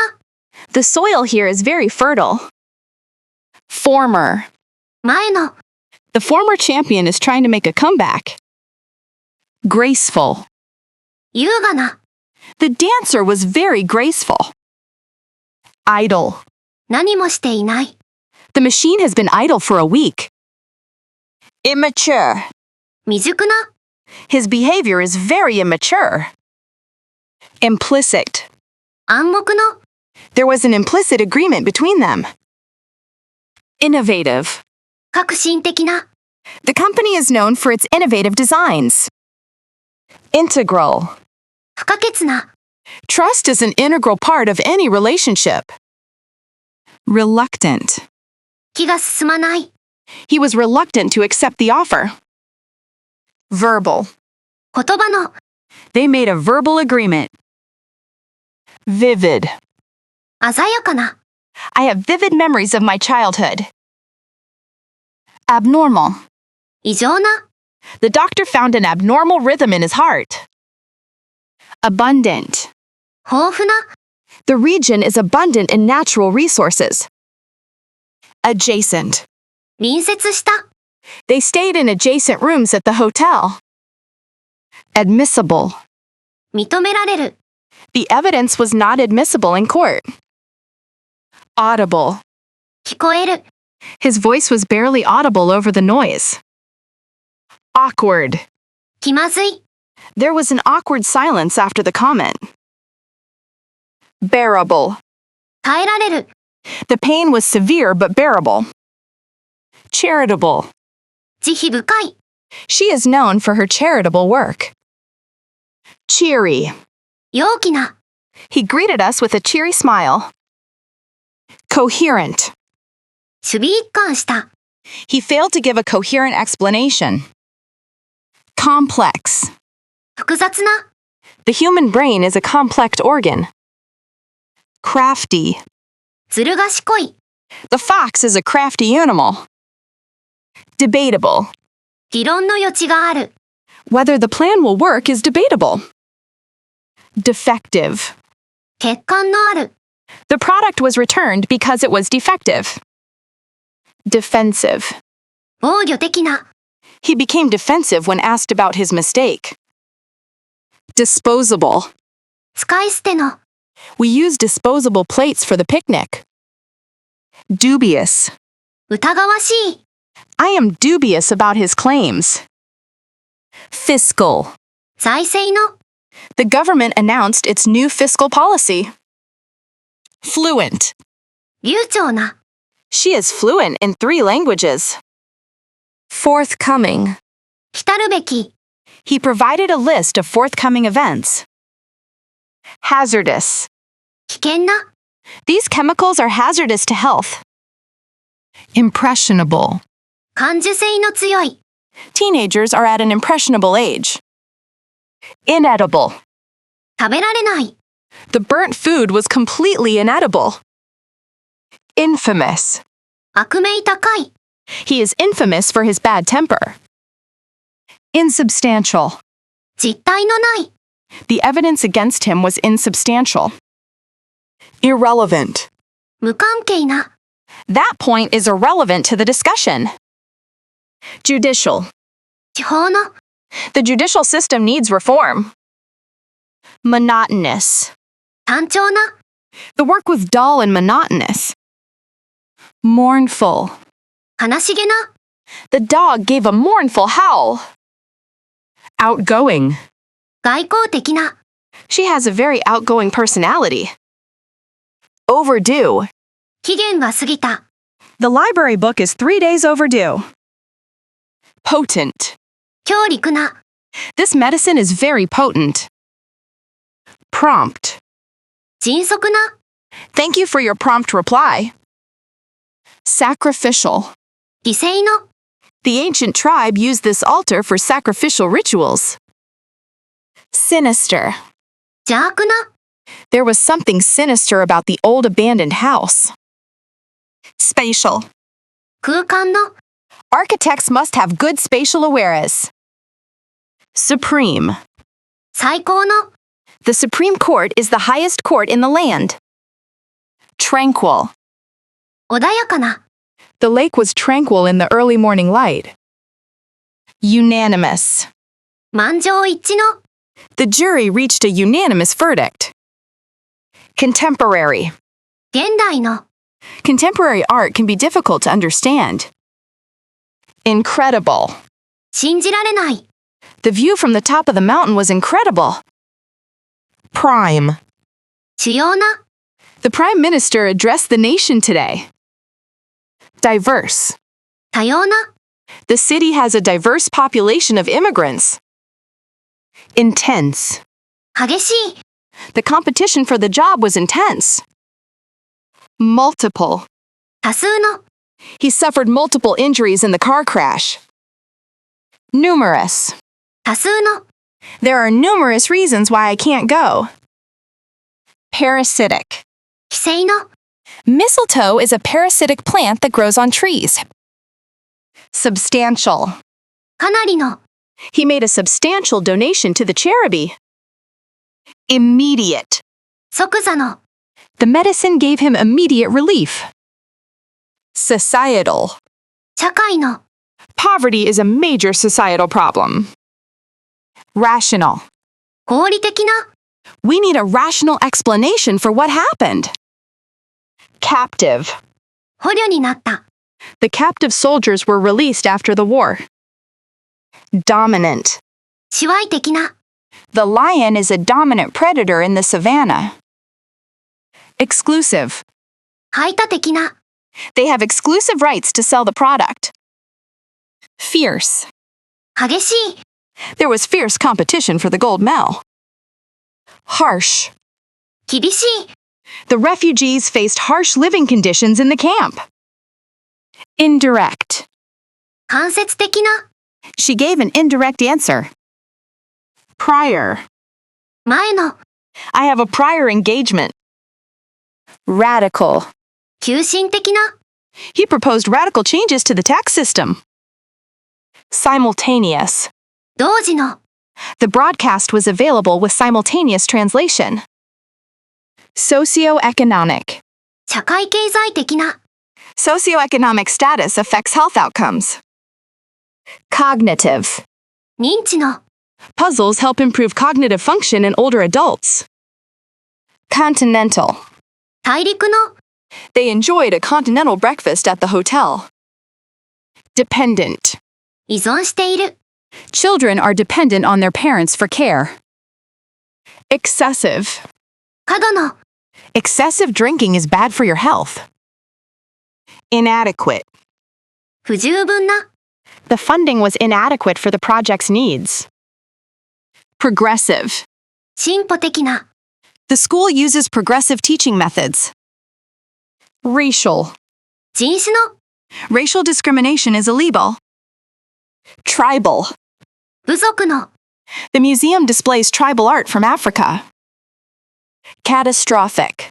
The soil here is very fertile. Former. 前の、 The former champion is trying to make a comeback. Graceful. 優雅な、 The dancer was very graceful. Idle. 何もしていない、 The machine has been idle for a week. Immature. 未熟な、 His behavior is very immature. Implicit. 暗黙の、 There was an implicit agreement between them. Innovative. 革新的な、 The company is known for its innovative designs. Integral. 不可欠な、 Trust is an integral part of any relationship. Reluctant. 気が進まない、 He was reluctant to accept the offer. Verbal. 言葉の、 They made a verbal agreement. Vivid. 鮮やかな、 I have vivid memories of my childhood. Abnormal. 異常な、 The doctor found an abnormal rhythm in his heart. Abundant. 豊富な、 The region is abundant in natural resources. Adjacent. 隣接した、 They stayed in adjacent rooms at the hotel. Admissible. 認められる、 The evidence was not admissible in court. Audible. 聞こえる、 His voice was barely audible over the noise. Awkward. 気まずい、 There was an awkward silence after the comment. Bearable. 耐えられる、 The pain was severe but bearable. Charitable. 慈悲深い、 She is known for her charitable work. Cheery. 陽気な、 He greeted us with a cheery smile. Coherent. 守備一貫した、 He failed to give a coherent explanation. Complex. 複雑な、 The human brain is a complex organ. Crafty. ずる賢い、 The fox is a crafty animal. Debatable. 議論の余地がある、 Whether the plan will work is debatable. Defective. 欠陥のある、 The product was returned because it was defective. Defensive. 防御的な、 He became defensive when asked about his mistake. Disposable. 使い捨ての、 We use disposable plates for the picnic. Dubious. 疑わしい、 I am dubious about his claims. Fiscal. 財政の、 The government announced its new fiscal policy. Fluent. 流暢な、 She is fluent in 3 languages. Forthcoming. 来るべき、 He provided a list of forthcoming events. Hazardous. 危険な、 These chemicals are hazardous to health. Impressionable. 感受性の強い、 Teenagers are at an impressionable age. Inedible. 食べられない、 The burnt food was completely inedible. Infamous. 悪名高い、 He is infamous for his bad temper. Insubstantial. 実体のない、 The evidence against him was insubstantial. Irrelevant. 無関係な、 That point is irrelevant to the discussion. Judicial. 地方の、 The judicial system needs reform. Monotonous. 単調な、 The work was dull and monotonous. Mournful. 悲しげな、 The dog gave a mournful howl. Outgoing. 外交的な、 She has a very outgoing personality. Overdue. 期限が過ぎた、 The library book is 3 days overdue. Potent. 強力な、 This medicine is very potent. Prompt. 迅速な、 Thank you for your prompt reply. Sacrificial. 犠牲の、 The ancient tribe used this altar for sacrificial rituals. Sinister. 邪悪な、 There was something sinister about the old abandoned house. Spatial. 空間の、Architects must have good spatial awareness. Supreme. 最高の、 The Supreme Court is the highest court in the land. Tranquil. 穏やかな、 The lake was tranquil in the early morning light. Unanimous. 満場一致の、 The jury reached a unanimous verdict. Contemporary. 現代の、 Contemporary art can be difficult to understand. Incredible. 信じられない、 The view from the top of the mountain was incredible. Prime. 主要な、 The Prime Minister addressed the nation today. Diverse. 多様な、 The city has a diverse population of immigrants. Intense. 激しい、 The competition for the job was intense. Multiple. 多数の、 He suffered multiple injuries in the car crash. Numerous. 多数の、 There are numerous reasons why I can't go. Parasitic. 寄生の、 Mistletoe is a parasitic plant that grows on trees. Substantial. かなりの、 He made a substantial donation to the charity. Immediate. 即座の、 The medicine gave him immediate relief. Societal. 社会の、 Poverty is a major societal problem. Rational. 合理的な、 We need a rational explanation for what happened. Captive. 捕虜になった、 The captive soldiers were released after the war. Dominant. 支配的な、 The lion is a dominant predator in the savannah. Exclusive. 排他的な、 They have exclusive rights to sell the product. Fierce. 激しい、 There was fierce competition for the gold medal. Harsh. 厳しい、 The refugees faced harsh living conditions in the camp. Indirect. 間接的な、 She gave an indirect answer. Prior. 前の、 I have a prior engagement. Radical. 急進的な、 He proposed radical changes to the tax system. Simultaneous. 同時の、 The broadcast was available with simultaneous translation. Socioeconomic. 社会経済的な、 Socioeconomic status affects health outcomes. Cognitive. 認知の、 Puzzles help improve cognitive function in older adults. Continental. 大陸の、 They enjoyed a continental breakfast at the hotel. Dependent. 依存している、 Children are dependent on their parents for care. Excessive. 過度の、 Excessive drinking is bad for your health. Inadequate. 不十分な、 The funding was inadequate for the project's needs. Progressive. 進歩的な、 The school uses progressive teaching methods. Racial. 人種の、 Racial discrimination is illegal. Tribal. 部族の、 The museum displays tribal art from Africa. Catastrophic.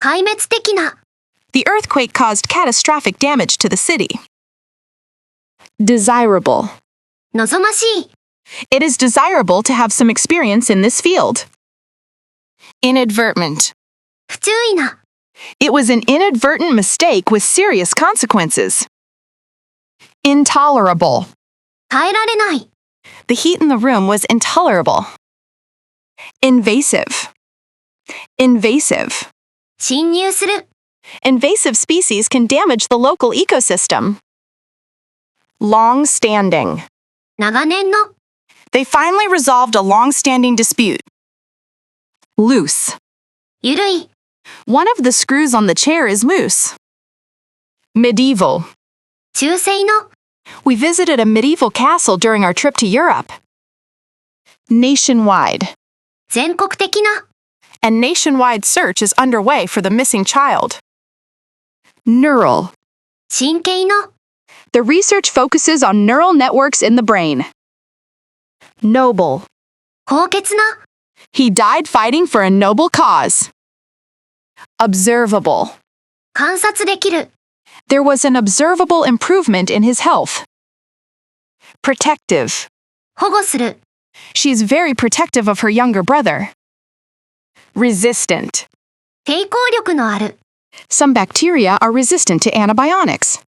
壊滅的な、 The earthquake caused catastrophic damage to the city. Desirable. 望ましい、 It is desirable to have some experience in this field. Inadvertent. 不注意な、 It was an inadvertent mistake with serious consequences. Intolerable. 耐えられない、 The heat in the room was intolerable. Invasive. Invasive. 侵入する、 Invasive species can damage the local ecosystem. Long-standing. 長年の、 They finally resolved a long-standing dispute. Loose. ゆるい、 One of the screws on the chair is loose. Medieval. 中世の、 We visited a medieval castle during our trip to Europe. Nationwide. 全国的な、 A nationwide search is underway for the missing child. Neural. 神経の、 The research focuses on neural networks in the brain. Noble. 高潔な、 He died fighting for a noble cause. Observable. 観察できる、 There was an observable improvement in his health. Protective. 保護する。 She's very protective of her younger brother. Resistant. 抵抗力のある。 Some bacteria are resistant to antibiotics.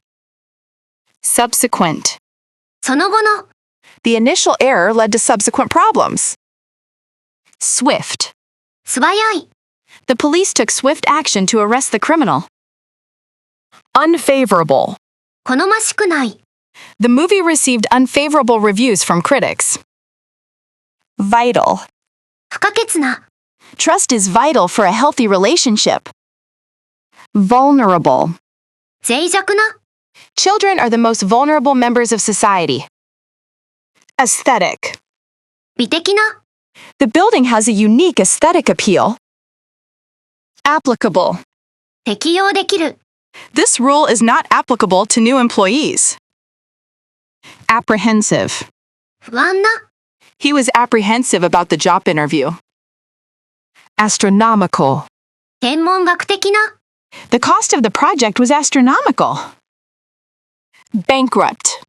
Subsequent. その後の。 The initial error led to subsequent problems. Swift. 素早い。 The police took swift action to arrest the criminal. Unfavorable. 好ましくない。 The movie received unfavorable reviews from critics. Vital. 不可欠な。 Trust is vital for a healthy relationship. Vulnerable. 脆弱な。 Children are the most vulnerable members of society. Aesthetic. 美的な。 The building has a unique aesthetic appeal. Applicable. 適用できる。 This rule is not applicable to new employees. Apprehensive. 不安な。 He was apprehensive about the job interview. Astronomical. 天文学的な。 The cost of the project was astronomical. Bankrupt.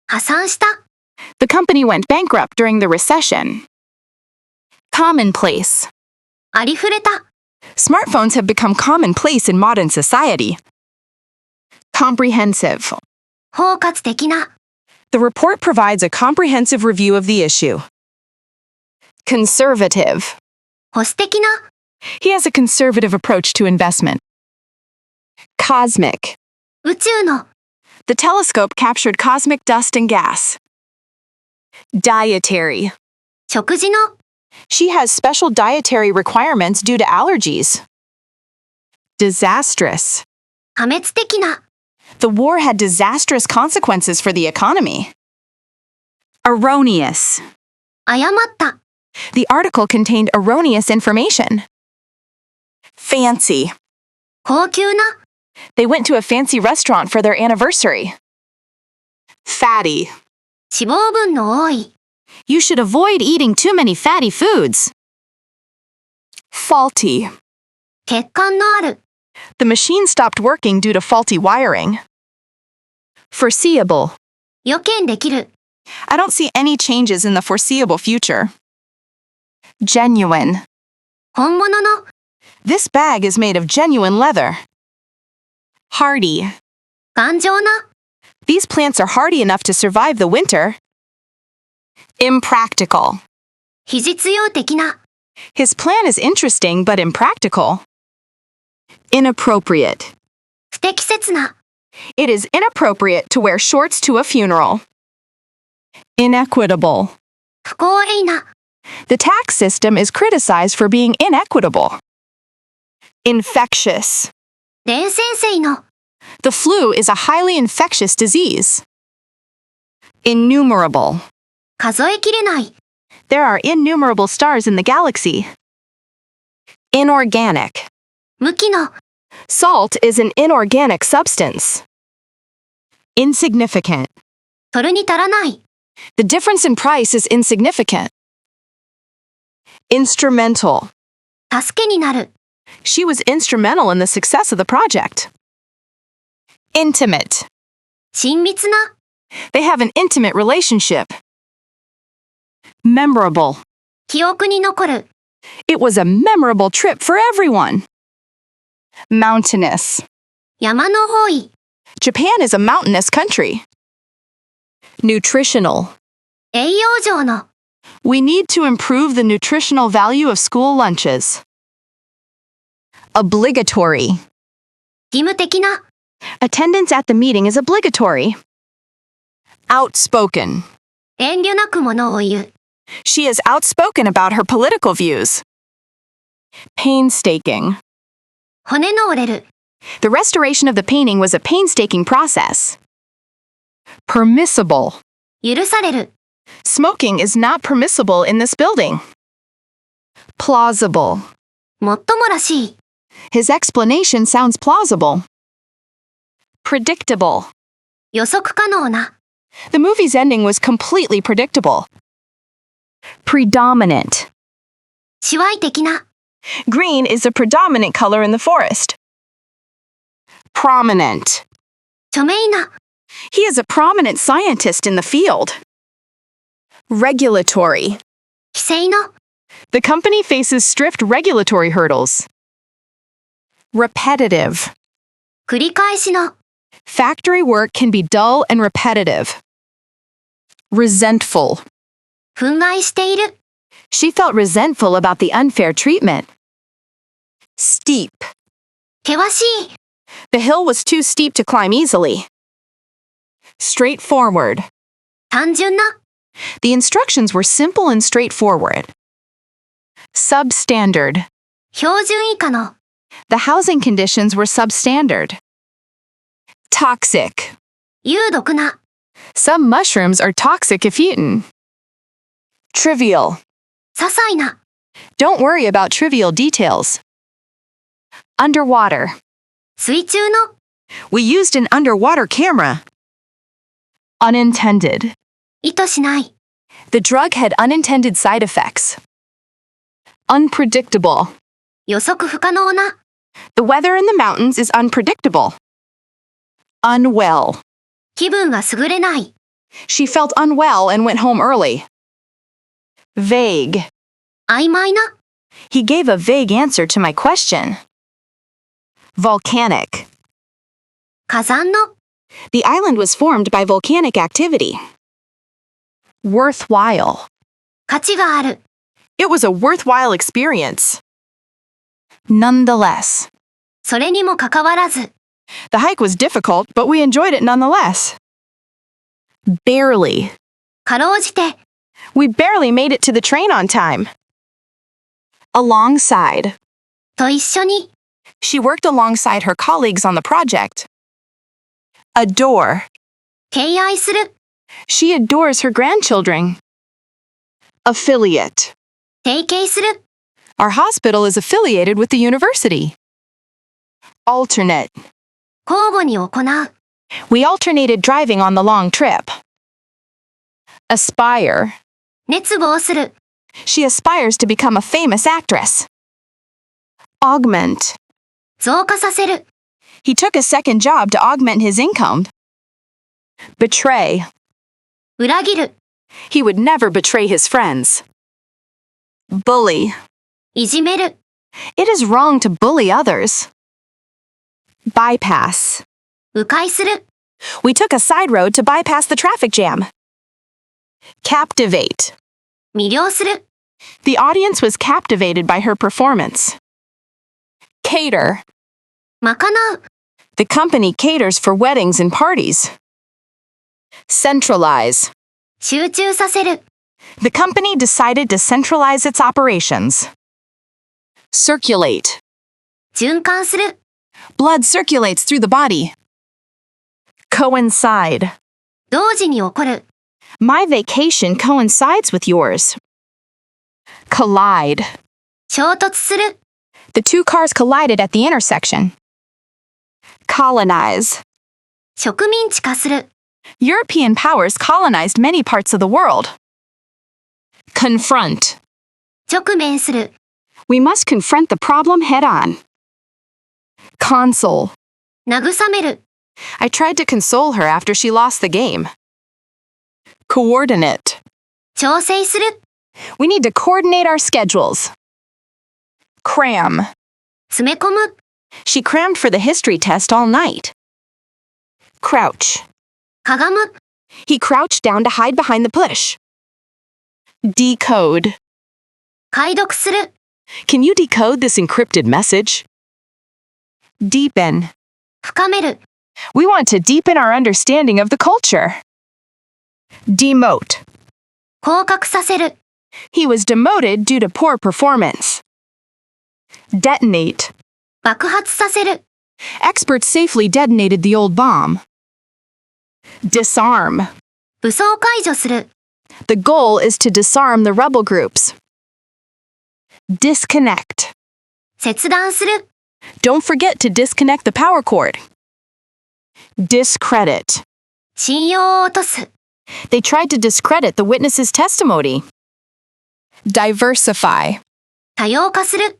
破産した。 The company went bankrupt during the recession. Commonplace. ありふれた。 Smartphones have become commonplace in modern society. Comprehensive. 包括的な。 The report provides a comprehensive review of the issue. Conservative. 保守的な。 He has a conservative approach to investment. Cosmic. 宇宙の。 The telescope captured cosmic dust and gas. Dietary. 食事の。 She has special dietary requirements due to allergies. Disastrous. 破滅的な。 The war had disastrous consequences for the economy. Erroneous. 誤った。 The article contained erroneous information. Fancy. 高級な。 They went to a fancy restaurant for their anniversary. Fatty. 脂肪分の多い。 You should avoid eating too many fatty foods. Faulty. 欠陥のある。 The machine stopped working due to faulty wiring. Foreseeable. 予見できる。 I don't see any changes in the foreseeable future. Genuine. 本物の。 This bag is made of genuine leather. Hardy. 頑丈な。 These plants are hardy enough to survive the winter. Impractical. 非実用的な。 His plan is interesting but impractical. Inappropriate. 不適切な。 It is inappropriate to wear shorts to a funeral. Inequitable. 不公平な。 The tax system is criticized for being inequitable. Infectious. 伝染性の。 The flu is a highly infectious disease. Innumerable. 数えきれない。 There are innumerable stars in the galaxy. Inorganic. 無機の。 Salt is an inorganic substance. Insignificant. 取るに足らない。 The difference in price is insignificant. Instrumental. 助けになる。 She was instrumental in the success of the project. Intimate. 親密な。 They have an intimate relationship. Memorable. 記憶に残る。 It was a memorable trip for everyone. Mountainous. 山の方位。 Japan is a mountainous country. Nutritional. 栄養上の。 We need to improve the nutritional value of school lunches. Obligatory. 義務的な。 Attendance at the meeting is obligatory. Outspoken. 遠慮なくものを言う。 She is outspoken about her political views. Painstaking. 骨の折れる。 The restoration of the painting was a painstaking process. Permissible. 許される。 Smoking is not permissible in this building. Plausible. もっともらしい。 His explanation sounds plausible. Predictable. 予測可能な。 The movie's ending was completely predictable. Predominant. 支配的な。 Green is the predominant color in the forest. Prominent. 著名な。 He is a prominent scientist in the field. Regulatory. 規制の、 The company faces strict regulatory hurdles. Repetitive. 繰り返しの、 Factory work can be dull and repetitive. Resentful. 憤慨している、 She felt resentful about the unfair treatment. Steep. 険しい、 The hill was too steep to climb easily. Straightforward. 単純な、 The instructions were simple and straightforward. Substandard. 標準以下の、 The housing conditions were substandard. Toxic. 有毒な、 Some mushrooms are toxic if eaten. Trivial. 些細な、 Don't worry about trivial details. Underwater. 水中の、 We used an underwater camera. Unintended. 意図しない、 The drug had unintended side effects. Unpredictable. 予測不可能な、 The weather in the mountains is unpredictable. Unwell. 気分が優れない、 She felt unwell and went home early. Vague. 曖昧な、 He gave a vague answer to my question. Volcanic. 火山の、 The island was formed by volcanic activity. Worthwhile. 価値がある、 It was a worthwhile experience. Nonetheless. それにもかかわらず、 The hike was difficult, but we enjoyed it nonetheless. Barely. かろうじて、 We barely made it to the train on time. Alongside. と一緒に、 She worked alongside her colleagues on the project. Adore. 敬愛する、 She adores her grandchildren. Affiliate. 提携する、 Our hospital is affiliated with the university. Alternate. 交互に行う、 We alternated driving on the long trip. Aspire. 熱望する、 She aspires to become a famous actress. Augment. 増加させる、 He took a second job to augment his income. Betray. 裏切る、 He would never betray his friends. Bully. いじめる、 It is wrong to bully others. Bypass. 迂回する、 We took a side road to bypass the traffic jam. Captivate. 魅了する、 The audience was captivated by her performance. Cater. 賄う、 The company caters for weddings and parties. Centralize. 集中させる、 The company decided to centralize its operations. Circulate. 循環する、 Blood circulates through the body. Coincide. 同時に起こる、 My vacation coincides with yours. Collide. 衝突する、 The two cars collided at the intersection. Colonize. 植民地化する、 European powers colonized many parts of the world. Confront. 直面する、 We must confront the problem head on. Console. 慰める、 I tried to console her after she lost the game. Coordinate. 調整する、 We need to coordinate our schedules. Cram. 詰め込む、 She crammed for the history test all night. Crouch. かがむ、 He crouched down to hide behind the push. Decode. 解読する、 Can you decode this encrypted message? Deepen. 深める、 We want to deepen our understanding of the culture. Demote. 降格させる、 He was demoted due to poor performance. Detonate. 爆発させる、 Experts safely detonated the old bomb. Disarm. 武装解除する、 The goal is to disarm the rebel groups. Disconnect. 切断する、 Don't forget to disconnect the power cord. Discredit. 信用を落とす、 They tried to discredit the witness's testimony. Diversify. 多様化する、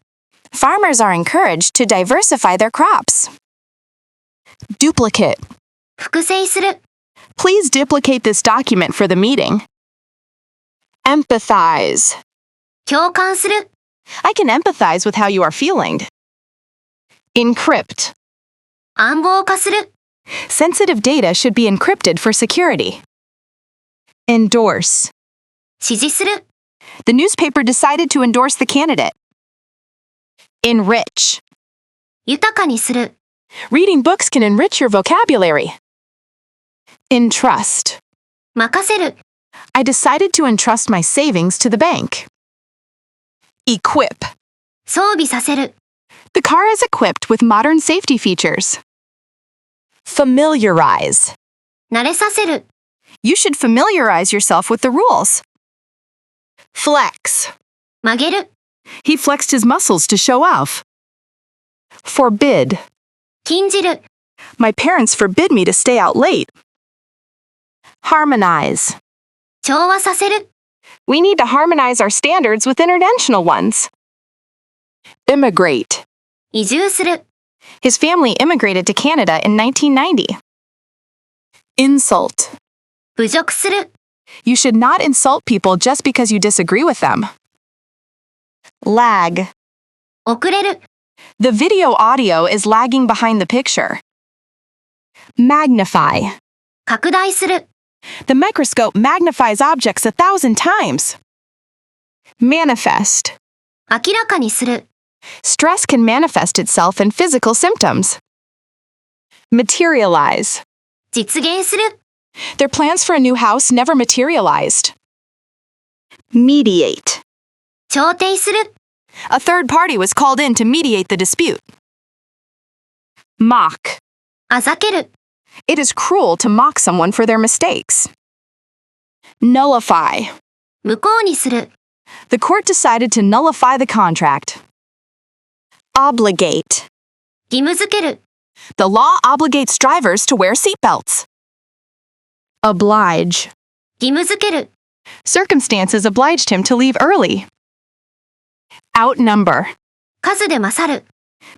Farmers are encouraged to diversify their crops. Duplicate. 複製する、 Please duplicate this document for the meeting. Empathize. 共感する。 I can empathize with how you are feeling. Encrypt. 暗号化する。 Sensitive data should be encrypted for security. Endorse. 支持する。 The newspaper decided to endorse the candidate. Enrich. 豊かにする。 Reading books can enrich your vocabulary. Entrust. 任せる。 I decided to entrust my savings to the bank. Equip. 装備させる。 The car is equipped with modern safety features. Familiarize. 慣れさせる。 You should familiarize yourself with the rules. Flex. 曲げる。 He flexed his muscles to show off. Forbid. 禁じる。 My parents forbid me to stay out late. Harmonize. 調和させる。 We need to harmonize our standards with international ones. Immigrate. 移住する。 His family immigrated to Canada in 1990. Insult. 侮辱する。 You should not insult people just because you disagree with them. Lag. 遅れる。 The video audio is lagging behind the picture. Magnify. 拡大する。 The microscope magnifies objects 1,000 times. Manifest. 明らかにする。 Stress can manifest itself in physical symptoms. Materialize. 実現する。 Their plans for a new house never materialized. Mediate. 調停する。 A third party was called in to mediate the dispute. Mock. あざける。 It is cruel to mock someone for their mistakes. Nullify. 無効にする。 The court decided to nullify the contract. Obligate. 義務付ける。 The law obligates drivers to wear seatbelts. Oblige. 義務付ける。 Circumstances obliged him to leave early. Outnumber. 数で勝る。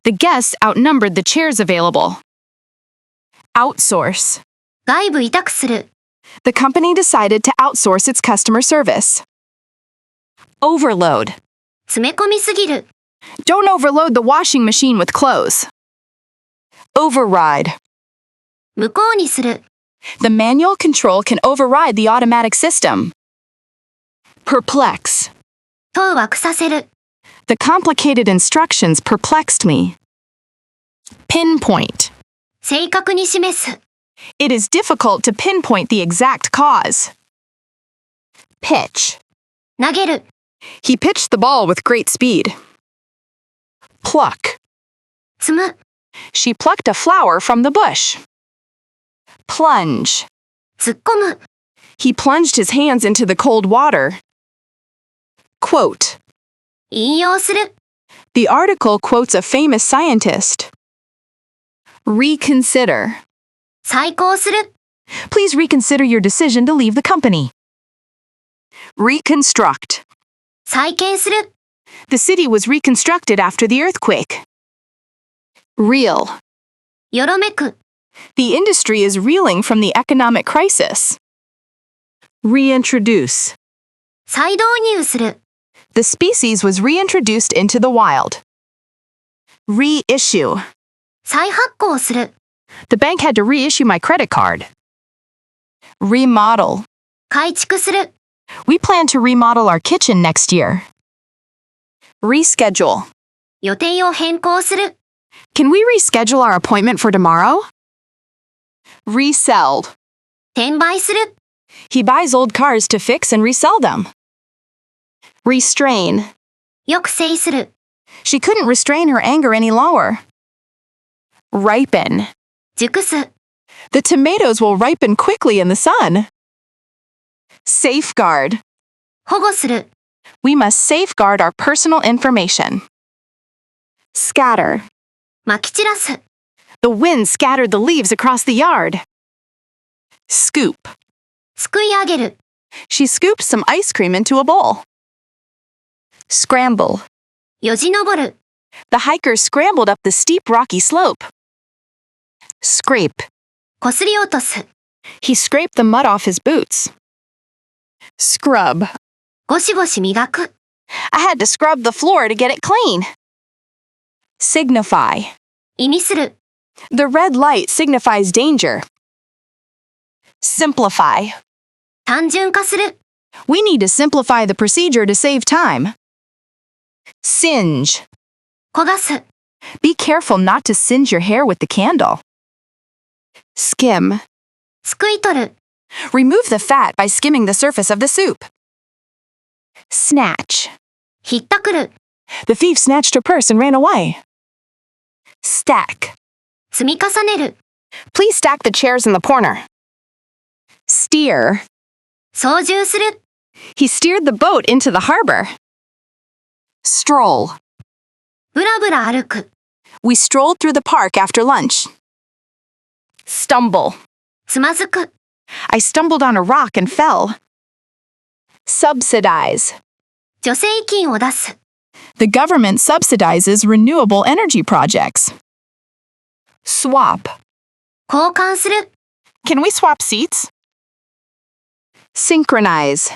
The guests outnumbered the chairs available. Outsource. 外部委託する。 The company decided to outsource its customer service. Overload. 詰め込みすぎる。 Don't overload the washing machine with clothes. Override. 無効にする。 The manual control can override the automatic system. Perplex. 問う惑させる。 The complicated instructions perplexed me. Pinpoint. 正確に示す。 It is difficult to pinpoint the exact cause. Pitch. 投げる。 He pitched the ball with great speed. Pluck. 摘む。 She plucked a flower from the bush. Plunge. 突っ込む。 He plunged his hands into the cold water. Quote. 引用する。 The article quotes a famous scientist. Reconsider. 再考する。 Please reconsider your decision to leave the company. Reconstruct. 再建する。 The city was reconstructed after the earthquake. Reel. よろめく。 The industry is reeling from the economic crisis. Reintroduce. 再導入する。 The species was reintroduced into the wild. Reissue. 再発行する。 The bank had to reissue my credit card. Remodel. 改築する。 We plan to remodel our kitchen next year. Reschedule. 予定を変更する。 Can we reschedule our appointment for tomorrow? Resell. 転売する。 He buys old cars to fix and resell them. Restrain. 抑制する。 She couldn't restrain her anger any longer. Ripen. 熟す。 The tomatoes will ripen quickly in the sun. Safeguard. 保護する。 We must safeguard our personal information. Scatter. まき散らす。 The wind scattered the leaves across the yard. Scoop. すくい上げる。 She scooped some ice cream into a bowl. Scramble. よじ登る。 The hikers scrambled up the steep rocky slope. Scrape. こすり落とす。 He scraped the mud off his boots. Scrub. ゴシゴシ磨く。I had to scrub the floor to get it clean. Signify. 意味する。The red light signifies danger. Simplify. 単純化する。We need to simplify the procedure to save time. Singe. 焦がす。Be careful not to singe your hair with the candle. Skim. すくい取る。Remove the fat by skimming the surface of the soup. Snatch. ひったくる。The thief snatched her purse and ran away. Stack. 積み重ねる。Please stack the chairs in the corner. Steer. 操縦する。He steered the boat into the harbor. Stroll. ぶらぶら歩く。We strolled through the park after lunch. Stumble. つまずく。I stumbled on a rock and fell. Subsidize. 助成金を出す。The government subsidizes renewable energy projects. Swap. 交換する。Can we swap seats? Synchronize.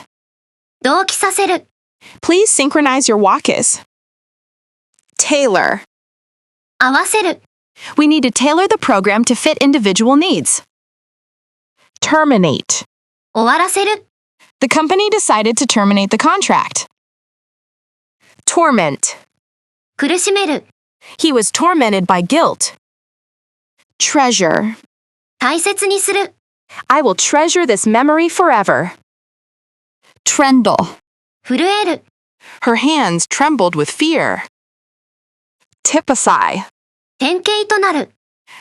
同期させる。Please synchronize your walkers. Tailor. 合わせる。We need to tailor the program to fit individual needs. Terminate. 終わらせる。The company decided to terminate the contract. Torment. 苦しめる。He was tormented by guilt. Treasure. 大切にする。I will treasure this memory forever. Tremble. 震える。Her hands trembled with fear. Typify. 典型となる。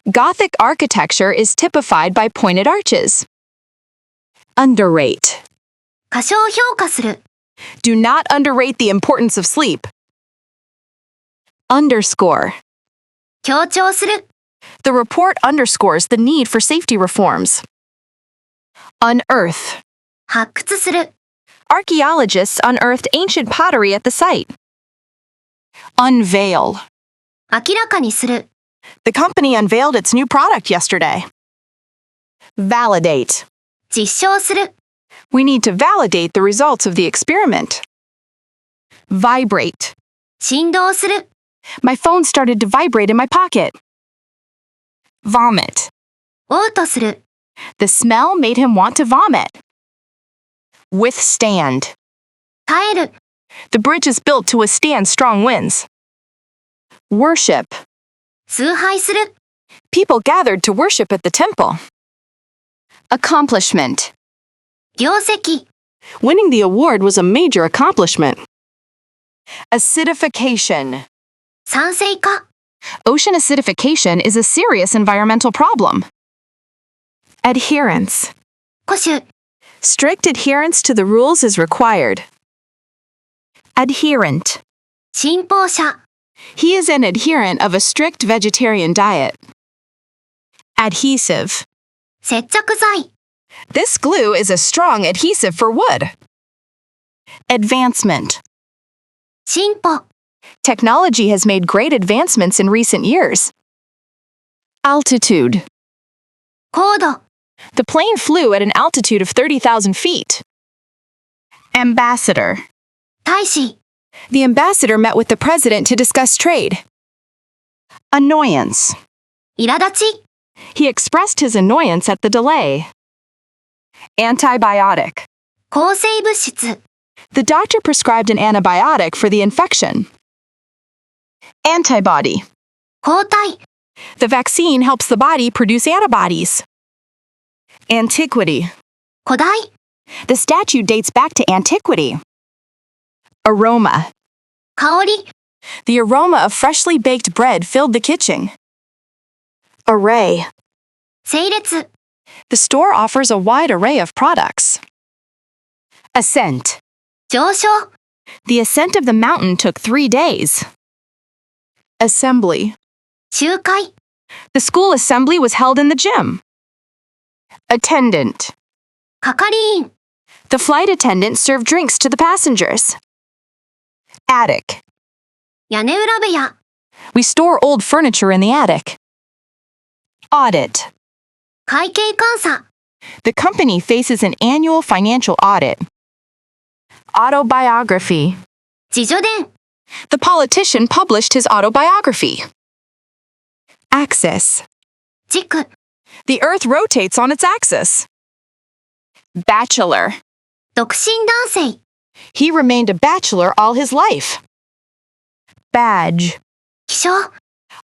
Gothic architecture is typified by pointed arches. Underrate. 過小評価する。Do not underrate the importance of sleep. Underscore. 強調する。The report underscores the need for safety reforms. Unearth. 発掘する。Archaeologists unearthed ancient pottery at the site. Unveil. 明らかにする。The company unveiled its new product yesterday. Validate. 実証する。We need to validate the results of the experiment. Vibrate. 振動する。My phone started to vibrate in my pocket. Vomit. 嘔吐する。The smell made him want to vomit. Withstand. 耐える。The bridge is built to withstand strong winds. Worship. 崇拝する。People gathered to worship at the temple. Accomplishment. 業績。Winning the award was a major accomplishment. Acidification. 酸性化。Ocean acidification is a serious environmental problem. Adherence. 固守。Strict adherence to the rules is required. Adherent. 信奉者。He is an adherent of a strict vegetarian diet. Adhesive. 接着剤。This glue is a strong adhesive for wood. Advancement. 進歩。Technology has made great advancements in recent years. Altitude. 高度。The plane flew at an altitude of 30,000 feet. Ambassador. 大使。The ambassador met with the president to discuss trade. Annoyance. 苛立ち。He expressed his annoyance at the delay. Antibiotic. 抗生物質。The doctor prescribed an antibiotic for the infection. Antibody. 抗体。The vaccine helps the body produce antibodies. Antiquity. 古代。The statue dates back to antiquity. Aroma. 香り。The aroma of freshly baked bread filled the kitchen. Array. 整列。The store offers a wide array of products. Ascent. 上昇。The ascent of the mountain took 3 days. Assembly. 集会。The school assembly was held in the gym. Attendant. 係員。The flight attendant served drinks to the passengers. Attic. 屋根裏部屋。We store old furniture in the attic. Audit. 会計監査。The company faces an annual financial audit. Autobiography. 自叙伝。The politician published his autobiography. Axis. 軸。The Earth rotates on its axis. Bachelor. 独身男性。He remained a bachelor all his life. Badge. 希少。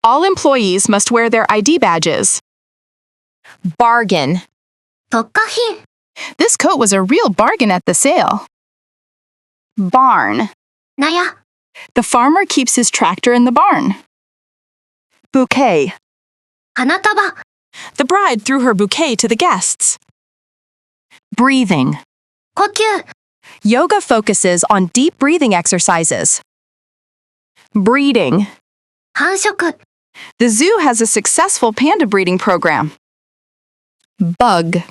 All employees must wear their ID badges. Bargain. 特価品。This coat was a real bargain at the sale. Barn. 納屋。The farmer keeps his tractor in the barn. Bouquet. 花束。The bride threw her bouquet to the guests. Breathing. 呼吸。Yoga focuses on deep breathing exercises. Breeding. 繁殖。The zoo has a successful panda breeding program. Bug.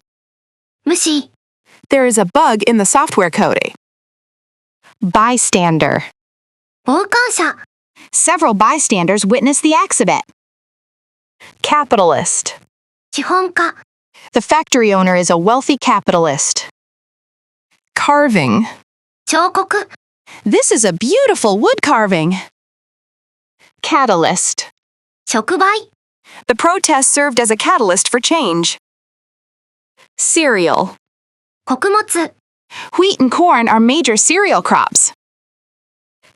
虫。There is a bug in the software code. Bystander. 傍観者。Several bystanders witnessed the accident. Capitalist. 資本家。The factory owner is a wealthy capitalist. Carving. 彫刻。This is a beautiful wood carving. Catalyst. 触媒。The protest served as a catalyst for change. Cereal. 穀物。Wheat and corn are major cereal crops.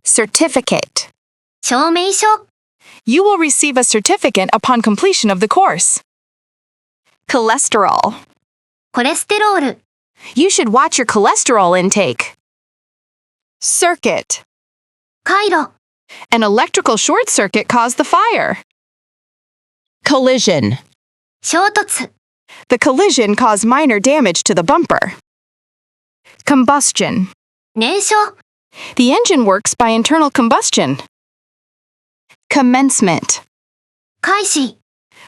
Certificate. 証明書。You will receive a certificate upon completion of the course. Cholesterol. コレステロール。You should watch your cholesterol intake. Circuit. 回路。An electrical short circuit caused the fire. Collision. 衝突。The collision caused minor damage to the bumper. Combustion. 燃焼。The engine works by internal combustion. Commencement. 開始。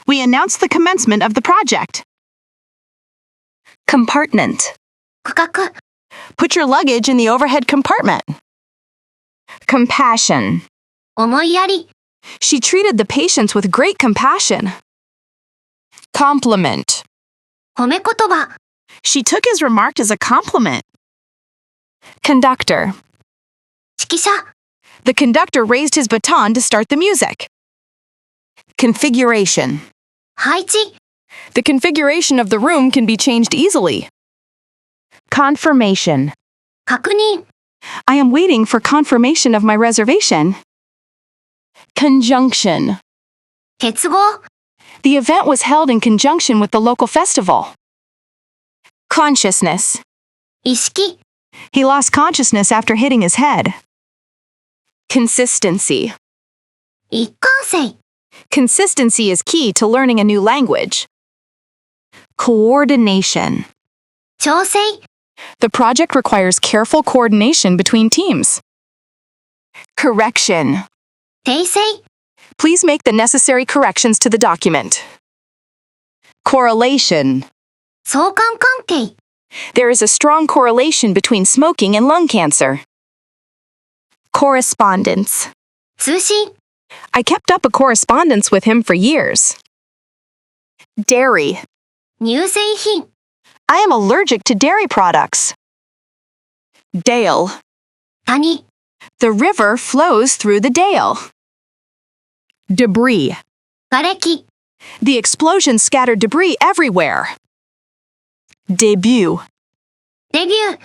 We announced the commencement of the project. Compartment. 区画。Put your luggage in the overhead compartment. Compassion. 思いやり。She treated the patients with great compassion. Compliment. 褒め言葉。She took his remark as a compliment. Conductor. 指揮者。The conductor raised his baton to start the music. Configuration. 配置。The configuration of the room can be changed easily. Confirmation. 確認。I am waiting for confirmation of my reservation. Conjunction. 結合。The event was held in conjunction with the local festival. Consciousness. 意識。He lost consciousness after hitting his head. Consistency. 一貫性。Consistency is key to learning a new language. Coordination. 調整。The project requires careful coordination between teams. Correction. 訂正。Please make the necessary corrections to the document. Correlation. 相関関係。There is a strong correlation between smoking and lung cancer. Correspondence. 通信。I kept up a correspondence with him for years. Dairy. 乳製品。I am allergic to dairy products. Dale. 谷。The river flows through the dale. Debris. 瓦礫。The explosion scattered debris everywhere. Debut. デビュー。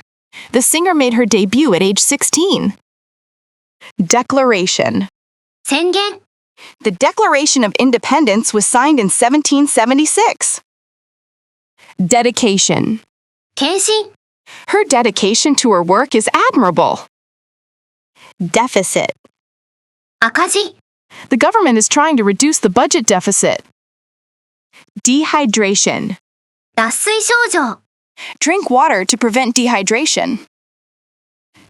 The singer made her debut at age 16. Declaration. 宣言。The Declaration of Independence was signed in 1776. Dedication. 献身。Her dedication to her work is admirable. Deficit. 赤字。The government is trying to reduce the budget deficit. Dehydration. 脱水症状。Drink water to prevent dehydration.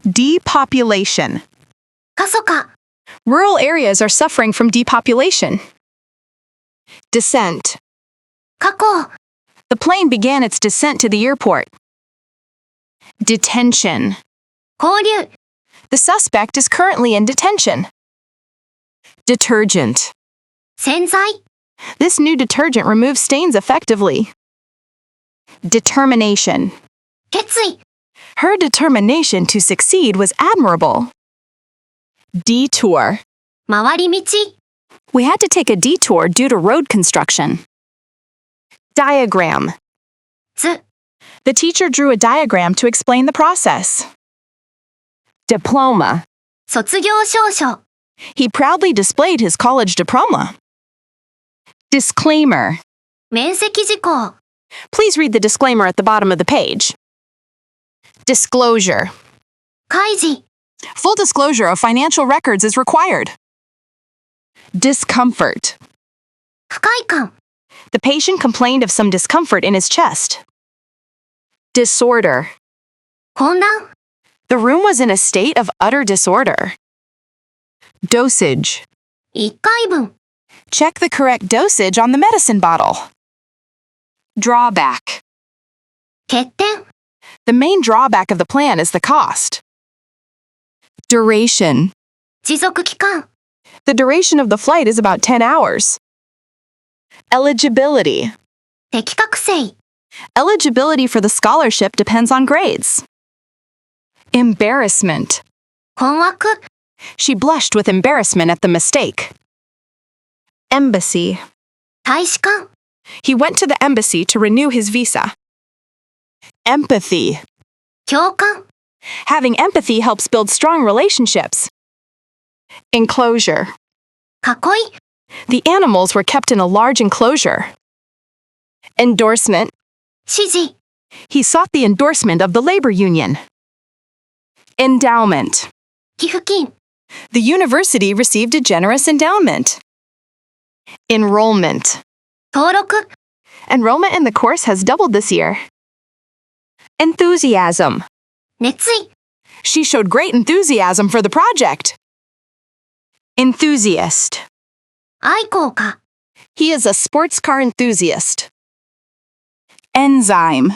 Depopulation. 過疎化。Rural areas are suffering from depopulation. Descent. 下降。The plane began its descent to the airport. Detention. 拘留。The suspect is currently in detention. Detergent. 洗剤。This new detergent removes stains effectively. Determination. 決意。Her determination to succeed was admirable. Detour. 回り道。 We had to take a detour due to road construction. Diagram. 図。 The teacher drew a diagram to explain the process. Diploma. 卒業証書。 He proudly displayed his college diploma. Disclaimer. 面積事項。 Please read the disclaimer at the bottom of the page. Disclosure. 開示。 Full disclosure of financial records is required. Discomfort. 不快感。 The patient complained of some discomfort in his chest. Disorder. 混乱。 The room was in a state of utter disorder. Dosage. 1回分。 Check the correct dosage on the medicine bottle. Drawback. 欠点。 The main drawback of the plan is the cost. Duration. 持続期間。 The duration of the flight is about 10 hours. Eligibility. 適格性。 Eligibility for the scholarship depends on grades. Embarrassment. 困惑。 She blushed with embarrassment at the mistake. Embassy. 大使館。 He went to the embassy to renew his visa. Empathy. 共感。 Having empathy helps build strong relationships. Enclosure. 囲い。 The animals were kept in a large enclosure. Endorsement. 支持。 He sought the endorsement of the labor union. Endowment. 寄付金。 The university received a generous endowment. Enrollment. 登録。 Enrollment in the course has doubled this year. Enthusiasm. 熱意。 She showed great enthusiasm for the project. Enthusiast. 愛好家。 He is a sports car enthusiast. Enzyme.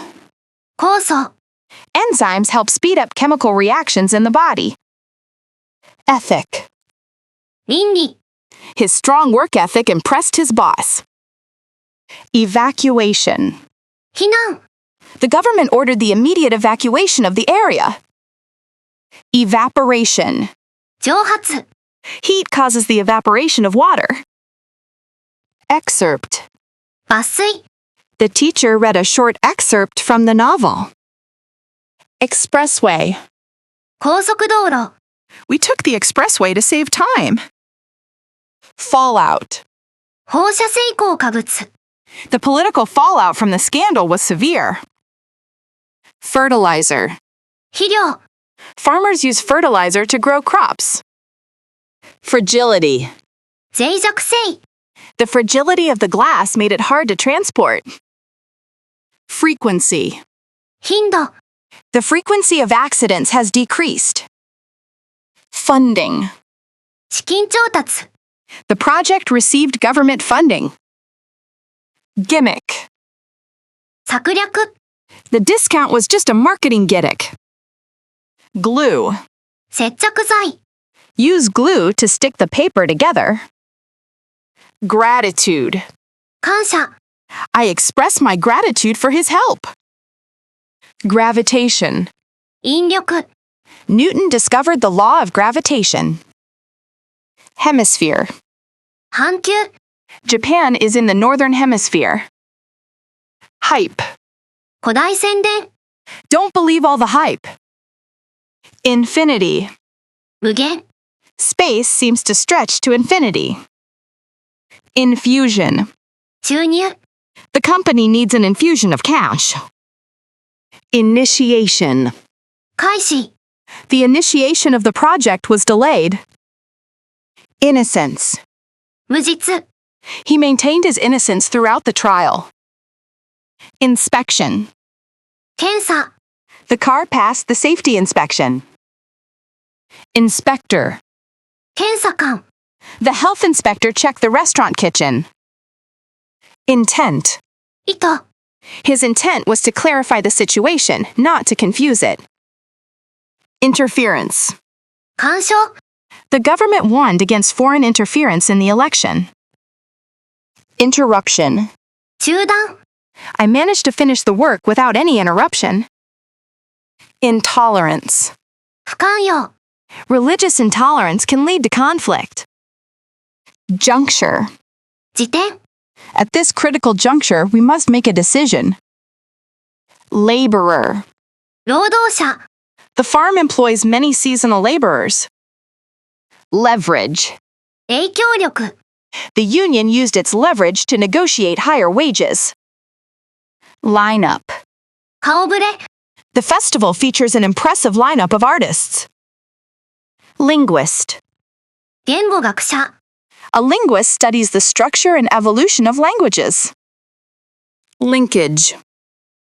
酵素。 Enzymes help speed up chemical reactions in the body. Ethic. 倫理。 His strong work ethic impressed his boss. Evacuation. 避難。 The government ordered the immediate evacuation of the area. Evaporation. 蒸発。 Heat causes the evaporation of water. Excerpt. 抜粋。 The teacher read a short excerpt from the novel. Expressway. 高速道路。 We took the expressway to save time. Fallout. 放射性効果物。 The political fallout from the scandal was severe. Fertilizer. 肥料。 Farmers use fertilizer to grow crops. Fragility. 脆弱性。 The fragility of the glass made it hard to transport. Frequency. 頻度。 The frequency of accidents has decreased. Funding. 資金調達。 The project received government funding. Gimmick. 策略。 The discount was just a marketing gimmick. Glue. 接着剤。 Use glue to stick the paper together. Gratitude. 感謝。 I express my gratitude for his help. Gravitation. 引力。 Newton discovered the law of gravitation. Hemisphere. 半球。 Japan is in the northern hemisphere. Hype. 古代宣伝。 Don't believe all the hype. Infinity. 無限。 Space seems to stretch to infinity. Infusion. 注入。 The company needs an infusion of cash. Initiation. 開始。 The initiation of the project was delayed. Innocence. 無実。 He maintained his innocence throughout the trial. Inspection. 検査。 The car passed the safety inspection. Inspector. 検査官。 The health inspector checked the restaurant kitchen. Intent. 意図。 His intent was to clarify the situation, not to confuse it. Interference. 干渉。 The government warned against foreign interference in the election. Interruption. 中断。 I managed to finish the work without any interruption. Intolerance. 不寛容。 Religious intolerance can lead to conflict. Juncture. 時点。 At this critical juncture, we must make a decision. Laborer. 労働者。 The farm employs many seasonal laborers. Leverage. 影響力。 The union used its leverage to negotiate higher wages. Lineup. 顔ぶれ。 The festival features an impressive lineup of artists. Linguist. 言語学者。 A linguist studies the structure and evolution of languages. Linkage.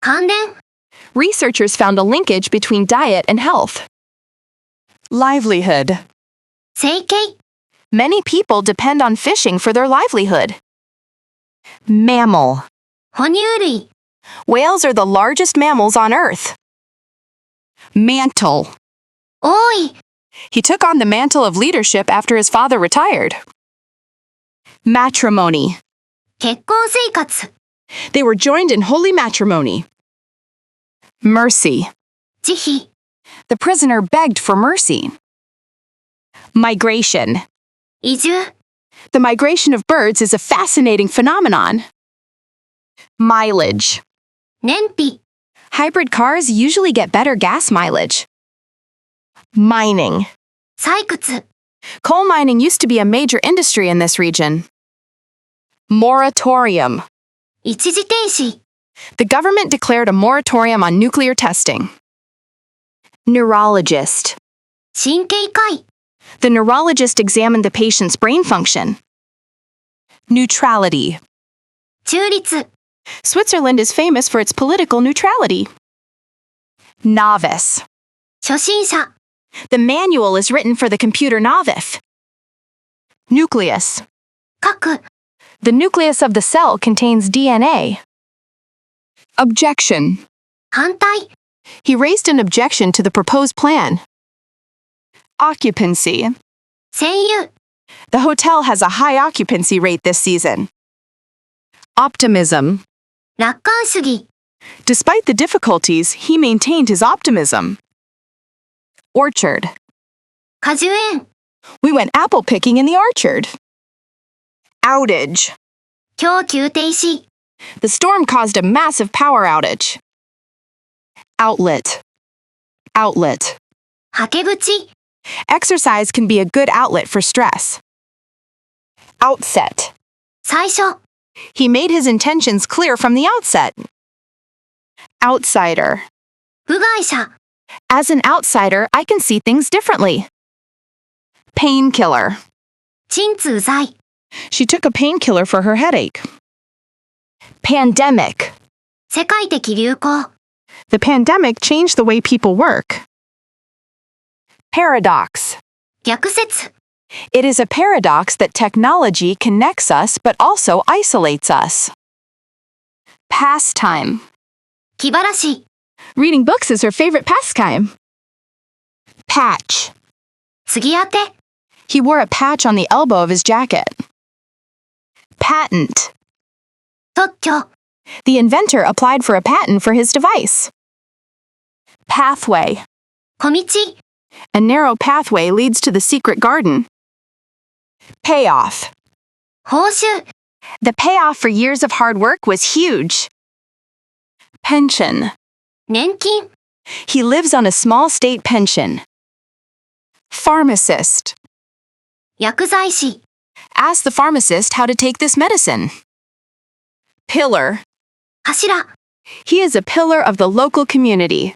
関連。 Researchers found a linkage between diet and health. Livelihood. 生計。 Many people depend on fishing for their livelihood. Mammal. 哺乳類。 Whales are the largest mammals on Earth. Mantle. 多い。 He took on the mantle of leadership after his father retired. Matrimony. 結婚生活。 They were joined in holy matrimony. Mercy. 慈悲。 The prisoner begged for mercy. Migration. 移住。 The migration of birds is a fascinating phenomenon. Mileage. 燃費。 Hybrid cars usually get better gas mileage. Mining. 採掘。 Coal mining used to be a major industry in this region. Moratorium. 一時停止。 The government declared a moratorium on nuclear testing. Neurologist. 神経科医。 The neurologist examined the patient's brain function. Neutrality. 中立。 Switzerland is famous for its political neutrality. Novice. 初心者。 The manual is written for the computer novice. Nucleus. 核。 The nucleus of the cell contains DNA. Objection. 反対。 He raised an objection to the proposed plan. Occupancy. 占有。 The hotel has a high occupancy rate this season. Optimism. 楽観主義。 Despite the difficulties, he maintained his optimism. Orchard. 果樹園。 We went apple picking in the orchard. Outage. 供給停止。 The storm caused a massive power outage. Outlet. Outlet. はけ口。 Exercise can be a good outlet for stress. Outset. 最初。 He made his intentions clear from the outset. Outsider. 部外者。 As an outsider, I can see things differently. Painkiller. 鎮痛剤。 She took a painkiller for her headache. Pandemic. 世界的流行。 The pandemic changed the way people work. Paradox. 逆説。 It is a paradox that technology connects us but also isolates us. Pastime. 気晴らし。 Reading books is her favorite pastime. Patch. 継ぎ当て。 He wore a patch on the elbow of his jacket. Patent. 特許。 The inventor applied for a patent for his device. Pathway. 小道。 A narrow pathway leads to the secret garden. Payoff. 報酬。 The payoff for years of hard work was huge. Pension. 年金。 He lives on a small state pension. Pharmacist. 薬剤師。 Ask the pharmacist how to take this medicine. Pillar. 柱。 He is a pillar of the local community.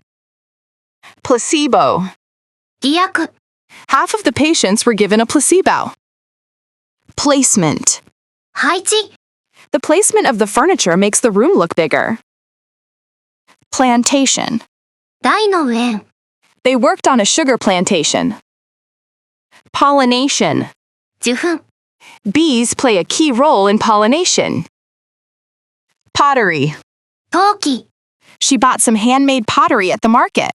Placebo. 偽薬。 Half of the patients were given a placebo. Placement. 配置。 The placement of the furniture makes the room look bigger. Plantation. 大の上園。 They worked on a sugar plantation. Pollination. 受粉。 Bees play a key role in pollination. Pottery. 陶器。 She bought some handmade pottery at the market.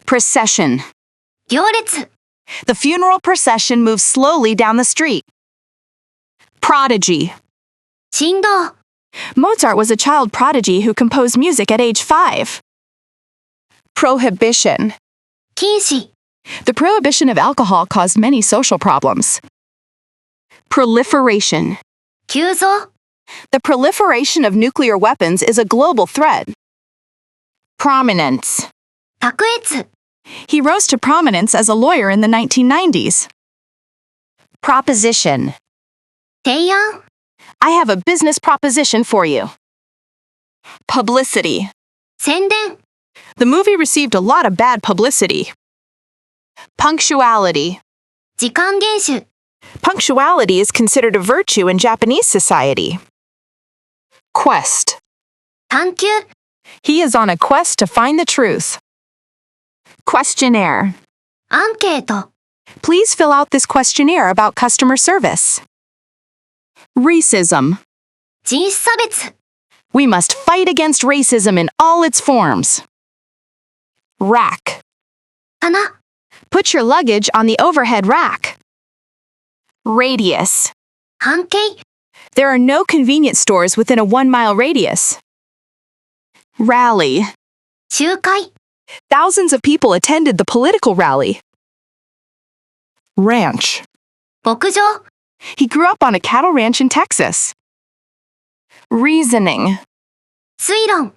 Procession. 行列。 The funeral procession moves slowly down the street. Prodigy. 振動。 Mozart was a child prodigy who composed music at age 5. Prohibition. 禁止、 The prohibition of alcohol caused many social problems. Proliferation. 急増、 The proliferation of nuclear weapons is a global threat. Prominence. 卓越、 He rose to prominence as a lawyer in the 1990s. Proposition. 提案、 I have a business proposition for you. Publicity. 宣伝、 The movie received a lot of bad publicity. Punctuality. 時間厳守、 Punctuality is considered a virtue in Japanese society. Quest. 探求、 He is on a quest to find the truth. Questionnaire. アンケート、 Please fill out this questionnaire about customer service. Racism. 人種差別、 We must fight against racism in all its forms. Rack. 棚、 Put your luggage on the overhead rack. Radius. 半径、 There are no convenience stores within a 1-mile radius. Rally. 集会、 Thousands of people attended the political rally. Ranch. 牧場、 He grew up on a cattle ranch in Texas. Reasoning. 推論、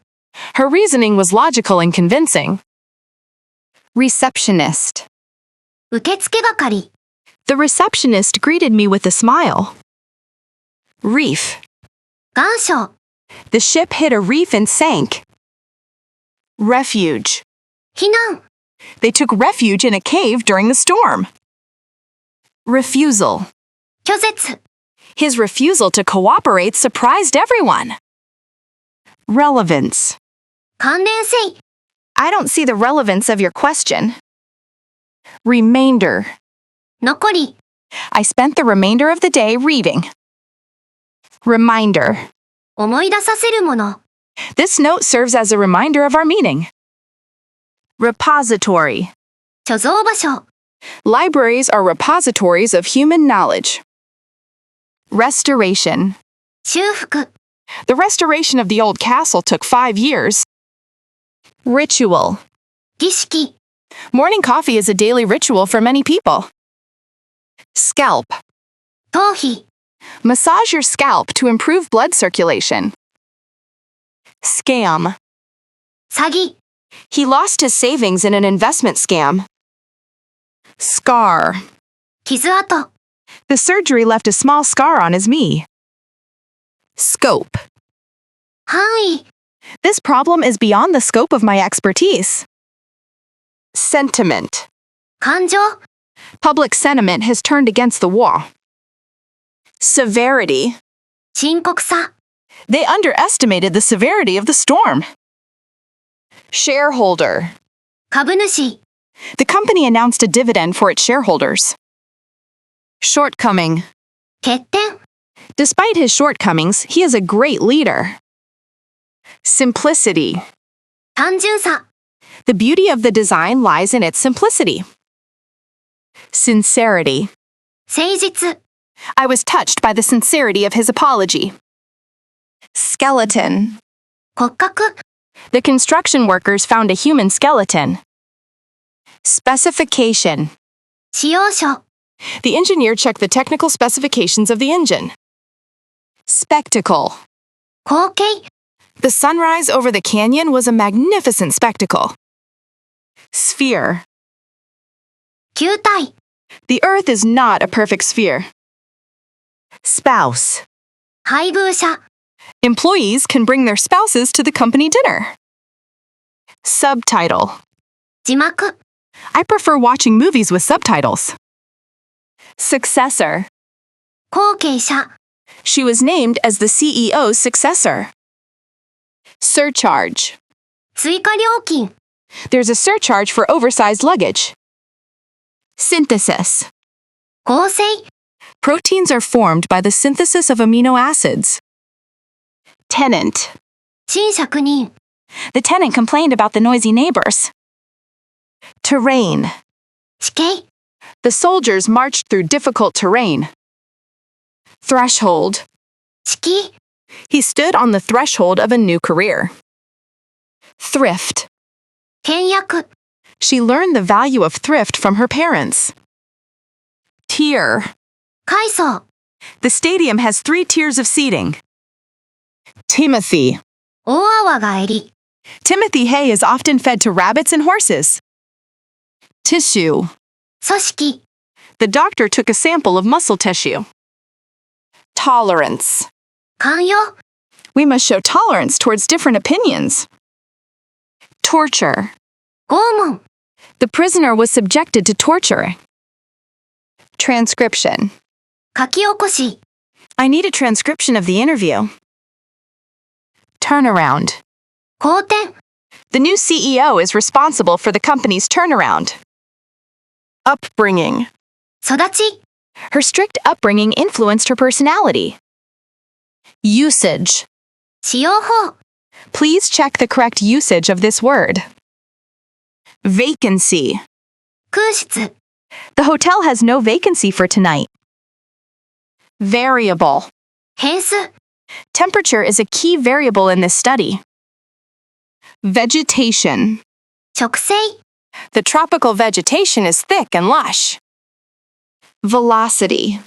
Her reasoning was logical and convincing. Receptionist. 受付係、 The receptionist greeted me with a smile. Reef. 岩礁、 The ship hit a reef and sank. Refuge. 避難、 They took refuge in a cave during the storm. Refusal. 拒絶、 His refusal to cooperate surprised everyone. Relevance. 関連性、 I don't see the relevance of your question. Remainder. 残り、 I spent the remainder of the day reading. Reminder. 思い出させるもの、 This note serves as a reminder of our meaning. Repository. 貯蔵場所、 Libraries are repositories of human knowledge. Restoration. 修復、 The restoration of the old castle took 5 years. Ritual. 儀式、 Morning coffee is a daily ritual for many people. Scalp. 頭皮、 Massage your scalp to improve blood circulation. Scam. 詐欺、 He lost his savings in an investment scam. Scar. 傷跡、 The surgery left a small scar on his knee. Scope. 範囲、 This problem is beyond the scope of my expertise. Sentiment. 感情、 Public sentiment has turned against the war. Severity. 深刻さ、 They underestimated the severity of the storm. Shareholder. 株主、 The company announced a dividend for its shareholders. Shortcoming. 欠点、 Despite his shortcomings, he is a great leader. Simplicity. 単純さ、 The beauty of the design lies in its simplicity. Sincerity. 誠実、 I was touched by the sincerity of his apology. Skeleton. 骨格、 The construction workers found a human skeleton. Specification. 使用書、 The engineer checked the technical specifications of the engine. Spectacle. 光景、 The sunrise over the canyon was a magnificent spectacle. Sphere. 球体、 The earth is not a perfect sphere. Spouse. 配偶者、 Employees can bring their spouses to the company dinner. Subtitle. 字幕、 I prefer watching movies with subtitles. Successor. 後継者、 She was named as the CEO's successor. Surcharge. 追加料金、 There's a surcharge for oversized luggage. Synthesis. 合成、 Proteins are formed by the synthesis of amino acids. Tenant. 賃借人、 The tenant complained about the noisy neighbors. Terrain. 地形、 The soldiers marched through difficult terrain. Threshold. 敷居、 He stood on the threshold of a new career. Thrift. 倹約。 She learned the value of thrift from her parents. Tier. 階層。 The stadium has 3 tiers of seating. Timothy. 大泡がえり。 Timothy hay is often fed to rabbits and horses. Tissue. 組織。 The doctor took a sample of muscle tissue. Tolerance. 寛容。 We must show tolerance towards different opinions. Torture. 拷問。 The prisoner was subjected to torture. Transcription. 書き起こし。 I need a transcription of the interview. Turnaround. 好転。 The new CEO is responsible for the company's turnaround. Upbringing. 育ち。 Her strict upbringing influenced her personality. Usage. 使用法。 Please check the correct usage of this word. Vacancy. 空室。 The hotel has no vacancy for tonight. Variable. 変数。 Temperature is a key variable in this study. Vegetation. 植生。 The tropical vegetation is thick and lush. Velocity.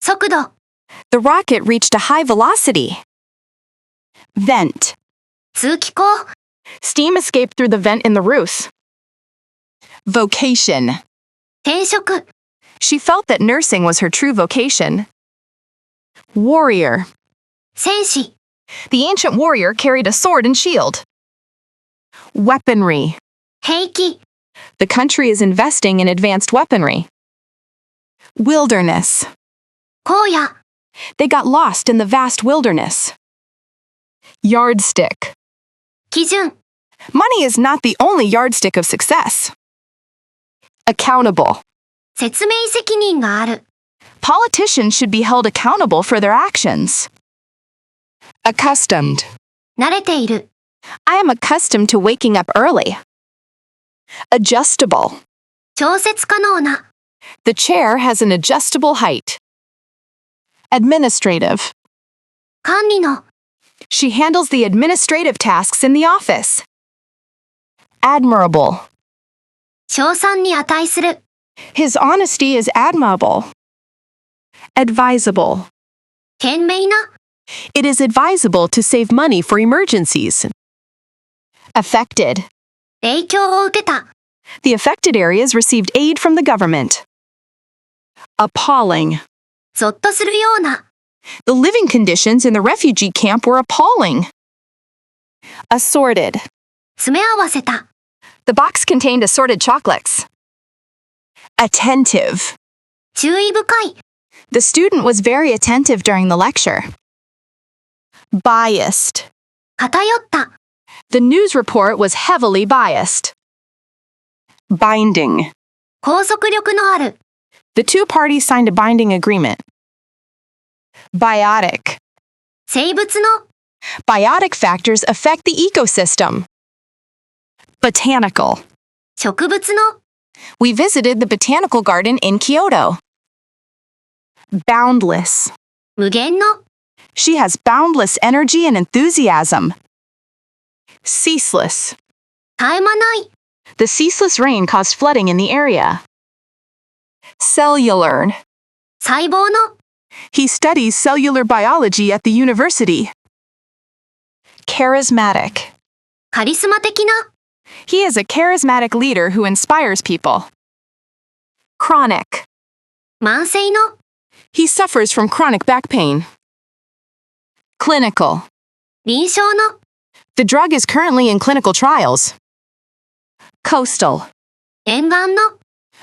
速度。 The rocket reached a high velocity. Vent. 通気口。 Steam escaped through the vent in the roof. Vocation. 転職。 She felt that nursing was her true vocation. Warrior. 戦士。 The ancient warrior carried a sword and shield. Weaponry. 兵器。 The country is investing in advanced weaponry. Wilderness. 荒野。 They got lost in the vast wilderness. Yardstick. 基準。 Money is not the only yardstick of success. Accountable. 説明責任がある。 Politicians should be held accountable for their actions. Accustomed. 慣れている。 I am accustomed to waking up early. Adjustable. 調節可能な。 The chair has an adjustable height. Administrative. 管理の。 She handles the administrative tasks in the office. Admirable. 称賛に値する。 His honesty is admirable. Advisable. 賢明な。 It is advisable to save money for emergencies. Affected. 影響を受けた。 The affected areas received aid from the government. Appalling. ゾッとするような。 The living conditions in the refugee camp were appalling. Assorted. 詰め合わせた。 The box contained assorted chocolates. Attentive. 注意深い。 The student was very attentive during the lecture. Biased. 偏った。 The news report was heavily biased. Binding. 拘束力のある。 The two parties signed a binding agreement. Biotic. 生物の。 Biotic factors affect the ecosystem. Botanical. 植物の。 We visited the botanical garden in Kyoto. Boundless. 無限の。 She has boundless energy and enthusiasm. Ceaseless. 絶え間ない。 The ceaseless rain caused flooding in the area. Cellular. 細胞の。 He studies cellular biology at the university. Charismatic. カリスマ的な。 He is a charismatic leader who inspires people. Chronic. 慢性の。 He suffers from chronic back pain. Clinical. 臨床の。 The drug is currently in clinical trials. Coastal. 沿岸の。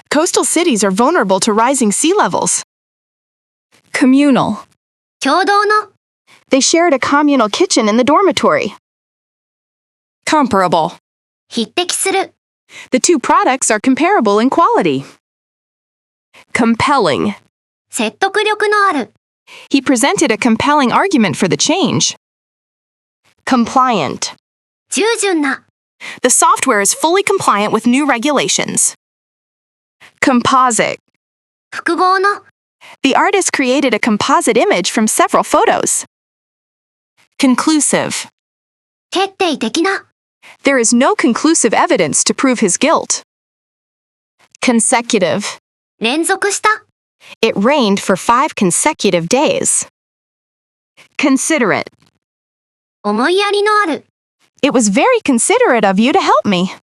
Coastal cities are vulnerable to rising sea levels. Communal. 共同の。 They shared a communal kitchen in the dormitory. Comparable. 匹敵する。 The two products are comparable in quality. Compelling. 説得力のある。 He presented a compelling argument for the change. Compliant. 従順な。 The software is fully compliant with new regulations. Composite. 複合の。 The artist created a composite image from several photos. Conclusive. 決定的な。There is no conclusive evidence to prove his guilt. Consecutive. 連続した。It rained for 5 consecutive days. Considerate. 思いやりのある。It was very considerate of you to help me.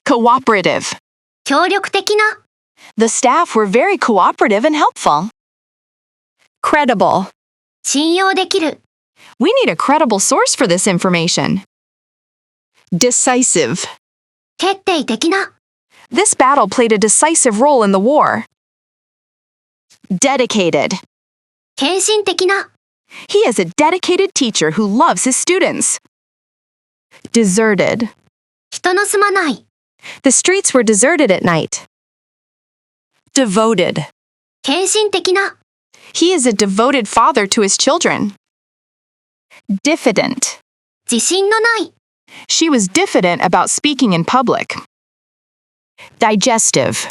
Cooperative. 協力的な。The staff were very cooperative and helpful. Credible. 信用できる。We need a credible source for this information. Decisive. 決定的な。This battle played a decisive role in the war. Dedicated. 献身的な。He is a dedicated teacher who loves his students. Deserted. 人の住まない。The streets were deserted at night. Devoted. 献身的な。He is a devoted father to his children. Diffident. 自信のない。She was diffident about speaking in public. Digestive.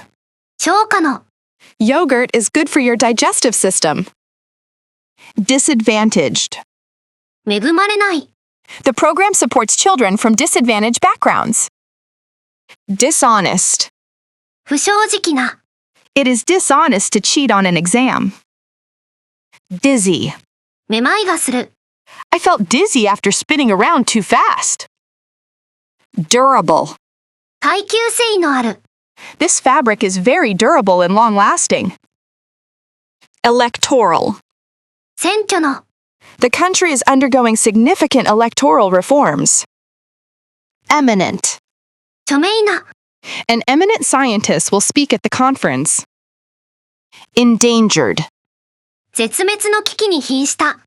消化の。Yogurt is good for your digestive system. Disadvantaged. 恵まれない。The program supports children from disadvantaged backgrounds. Dishonest. 不正直な。It is dishonest to cheat on an exam. Dizzy. めまいがする。I felt dizzy after spinning around too fast. Durable. 耐久性のある。This fabric is very durable and long-lasting. Electoral. 選挙の。The country is undergoing significant electoral reforms. Eminent. 著名な。An eminent scientist will speak at the conference. Endangered. 絶滅の危機に瀕した。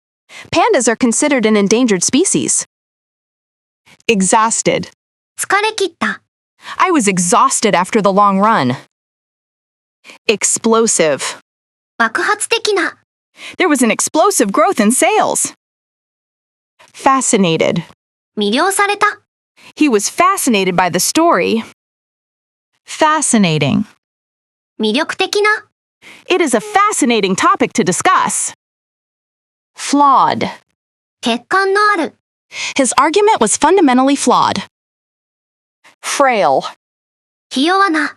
Pandas are considered an endangered species. Exhausted. 疲れ切った。I was exhausted after the long run. Explosive. 爆発的な。There was an explosive growth in sales. Fascinated. 魅了された。He was fascinated by the story. Fascinating. 魅力的な。It is a fascinating topic to discuss. Flawed. 欠陥のある。His argument was fundamentally flawed. Frail. ひ弱な。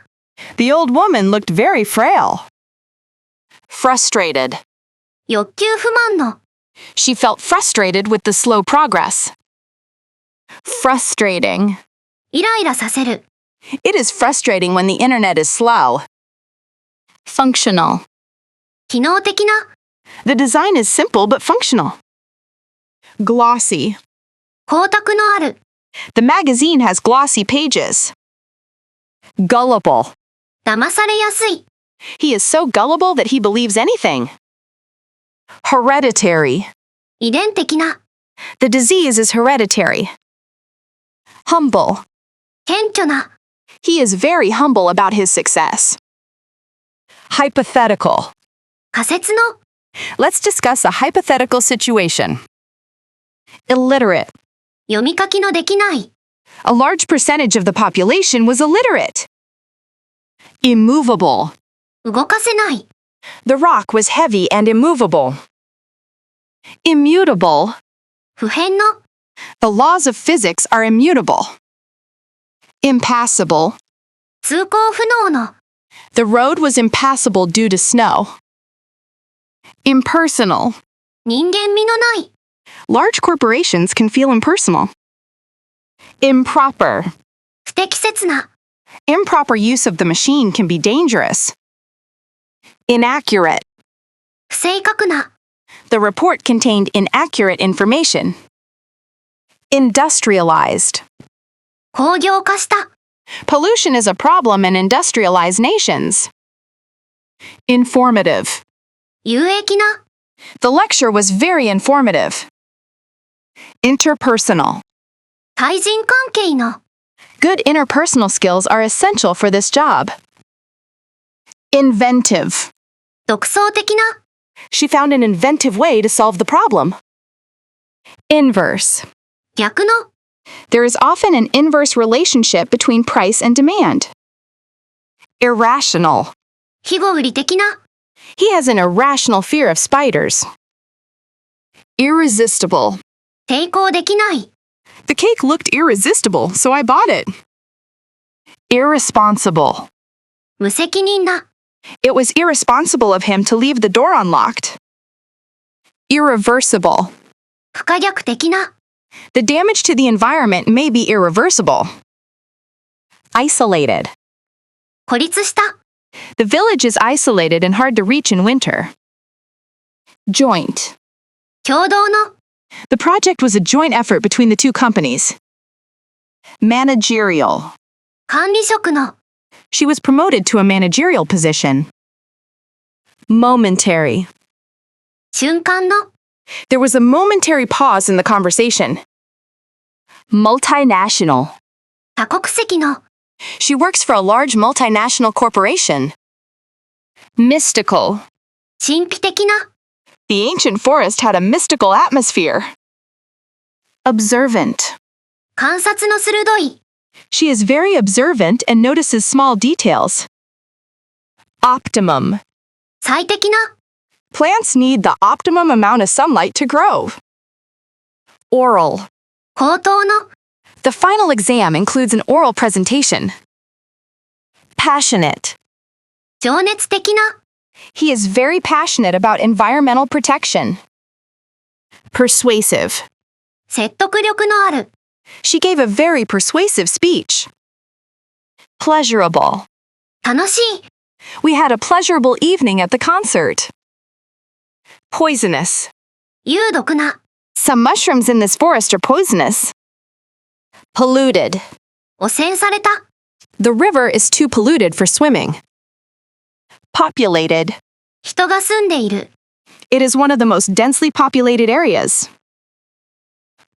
The old woman looked very frail. Frustrated. 欲求不満の。She felt frustrated with the slow progress. Frustrating. イライラさせる。It is frustrating when the internet is slow. Functional. 機能的な。The design is simple but functional. Glossy. 光沢のある。The magazine has glossy pages. Gullible. 騙されやすい。He is so gullible that he believes anything. Hereditary. 遺伝的な。The disease is hereditary. Humble. 謙虚な。He is very humble about his success. Hypothetical. 仮説の。Let's discuss a hypothetical situation. Illiterate. 読み書きのできない。A large percentage of the population was illiterate. Immovable. 動かせない。The rock was heavy and immovable. Immutable. 不変の。The laws of physics are immutable. Impassable. 通行不能の。The road was impassable due to snow. Impersonal. 人間味のない。Large corporations can feel impersonal. Improper. 不適切な。Improper use of the machine can be dangerous. Inaccurate. 不正確な。The report contained inaccurate information. Industrialized. 工業化した。Pollution is a problem in industrialized nations. Informative. 有益な。The lecture was very informative. Interpersonal. 対人関係の。Good interpersonal skills are essential for this job. Inventive. 独創的な。She found an inventive way to solve the problem. Inverse. 逆の。There is often an inverse relationship between price and demand. Irrational. 非合理的な。He has an irrational fear of spiders. Irresistible. 抵抗できない。The cake looked irresistible, so I bought it. Irresponsible. 無責任な。It was irresponsible of him to leave the door unlocked. Irreversible. 不可逆的な。The damage to the environment may be irreversible. Isolated. 孤立した。The village is isolated and hard to reach in winter. Joint. 共同の。The project was a joint effort between the two companies. Managerial. 管理職の。She was promoted to a managerial position. Momentary. 瞬間の。There was a momentary pause in the conversation. Multinational. 多国籍の。She works for a large multinational corporation. Mystical. 神秘的な。The ancient forest had a mystical atmosphere. Observant. 観察の鋭い。She is very observant and notices small details. Optimum. 最適な。Plants need the optimum amount of sunlight to grow. Oral. 口頭の。The final exam includes an oral presentation. Passionate. 情熱的な。He is very passionate about environmental protection. Persuasive. 説得力のある。She gave a very persuasive speech. Pleasurable. 楽しい。We had a pleasurable evening at the concert. Poisonous. 有毒な。Some mushrooms in this forest are poisonous. Polluted. 汚染された。The river is too polluted for swimming. Populated. 人が住んでいる。It is one of the most densely populated areas.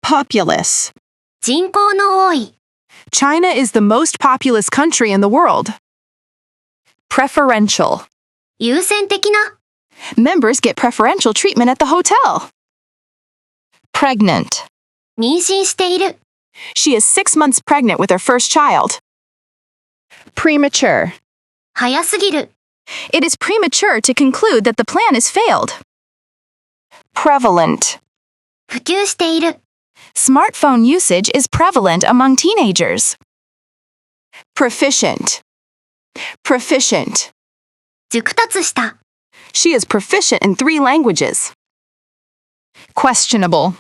Populous. 人口の多い。China is the most populous country in the world. Preferential. 優先的な。Members get preferential treatment at the hotel. Pregnant. 妊娠している。She is 6 months pregnant with her first child. Premature. 早すぎる。It is premature to conclude that the plan has failed. Prevalent. 普及している。Smartphone usage is prevalent among teenagers. Proficient. Proficient. 熟達した。She is proficient in 3 languages. Questionable.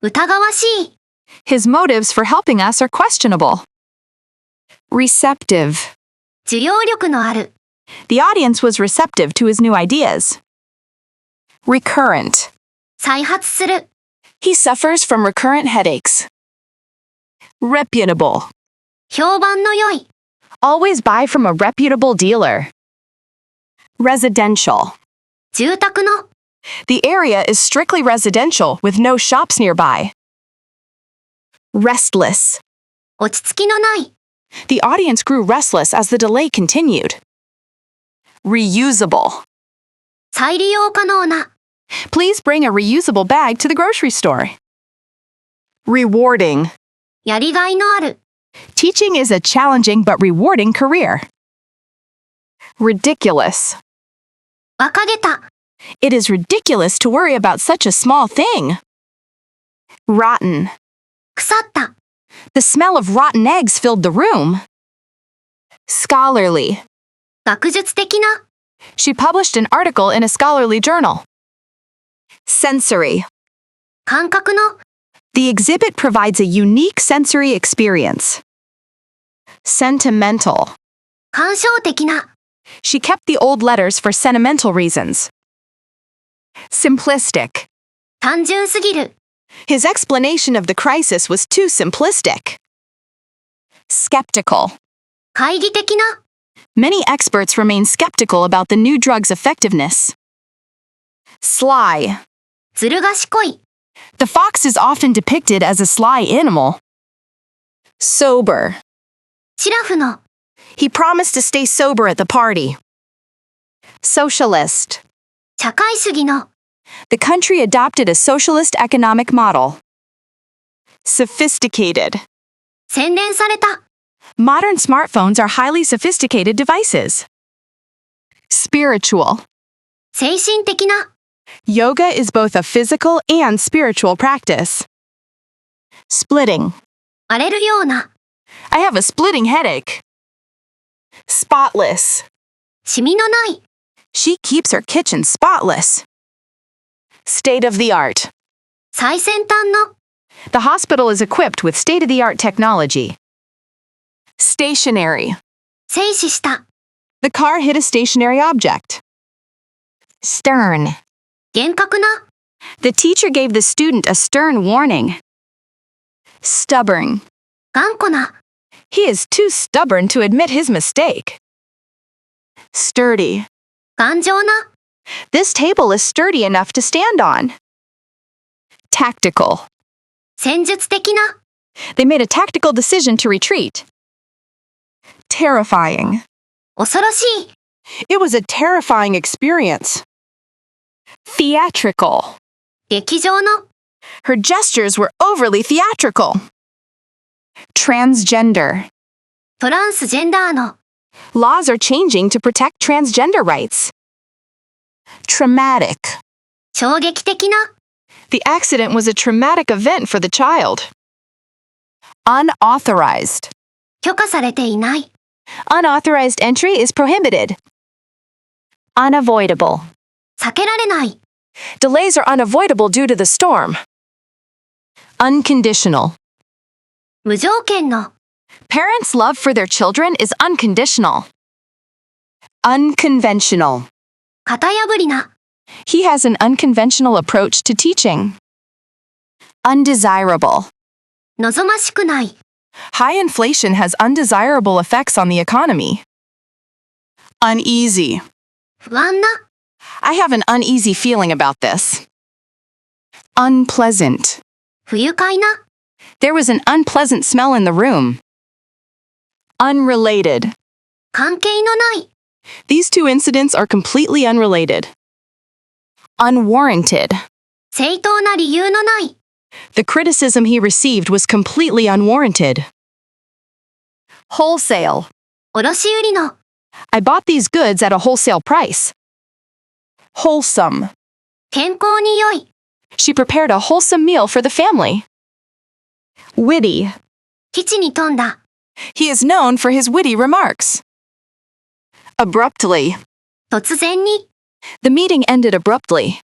疑わしい。His motives for helping us are questionable. Receptive. 受容力のある。The audience was receptive to his new ideas. Recurrent. 再発する。He suffers from recurrent headaches. Reputable. 評判の良い。Always buy from a reputable dealer. Residential. 住宅の。The area is strictly residential with no shops nearby. Restless. 落ち着きのない。The audience grew restless as the delay continued. Reusable. 再利用可能な。Please bring a reusable bag to the grocery store. Rewarding. やりがいのある。Teaching is a challenging but rewarding career. Ridiculous. 馬鹿げた。It is ridiculous to worry about such a small thing. Rotten. 腐った。The smell of rotten eggs filled the room. Scholarly. 学術的な。She published an article in a scholarly journal. Sensory. 感覚の。The exhibit provides a unique sensory experience. Sentimental. 感傷的な。She kept the old letters for sentimental reasons. Simplistic. 単純すぎる。His explanation of the crisis was too simplistic. Skeptical. 懐疑的な。Many experts remain skeptical about the new drug's effectiveness. Sly. ずる賢い。The fox is often depicted as a sly animal. Sober. シラフの。He promised to stay sober at the party. Socialist. 社会主義の。The country adopted a socialist economic model. Sophisticated. 洗練された。Modern smartphones are highly sophisticated devices. Spiritual. 精神的な。Yoga is both a physical and spiritual practice. Splitting. 荒れるような、 I have a splitting headache. Spotless. シミのない、 She keeps her kitchen spotless. State of the art. 最先端の、 The hospital is equipped with state-of-the-art technology. Stationary. 静止した、 The car hit a stationary object. Stern. 厳格な、 The teacher gave the student a stern warning. Stubborn. 頑固な、 He is too stubborn to admit his mistake. Sturdy. 頑丈な、 This table is sturdy enough to stand on. Tactical. 戦術的な、 They made a tactical decision to retreat. Terrifying. 恐ろしい、 It was a terrifying experience. Theatrical. 劇場の、 Her gestures were overly theatrical. Transgender. トランスジェンダーの、 Laws are changing to protect transgender rights. Traumatic. 衝撃的な、 The accident was a traumatic event for the child. Unauthorized. 許可されていない、 Unauthorized entry is prohibited. Unavoidable. 避けられない、 Delays are unavoidable due to the storm. Unconditional. 無条件の、 Parents' love for their children is unconditional. Unconventional. 型破りな、 He has an unconventional approach to teaching. Undesirable. 望ましくない、 High inflation has undesirable effects on the economy. Uneasy. 不安な、 I have an uneasy feeling about this. Unpleasant. 不愉快な、 There was an unpleasant smell in the room. Unrelated. 関係のない、 These two incidents are completely unrelated. Unwarranted. 正当な理由のない、 The criticism he received was completely unwarranted. Wholesale. 卸売の、 I bought these goods at a wholesale price. Wholesome. 健康に良い、 She prepared a wholesome meal for the family. Witty. 基地に富んだ、 He is known for his witty remarks. Abruptly. 突然に、 The meeting ended abruptly.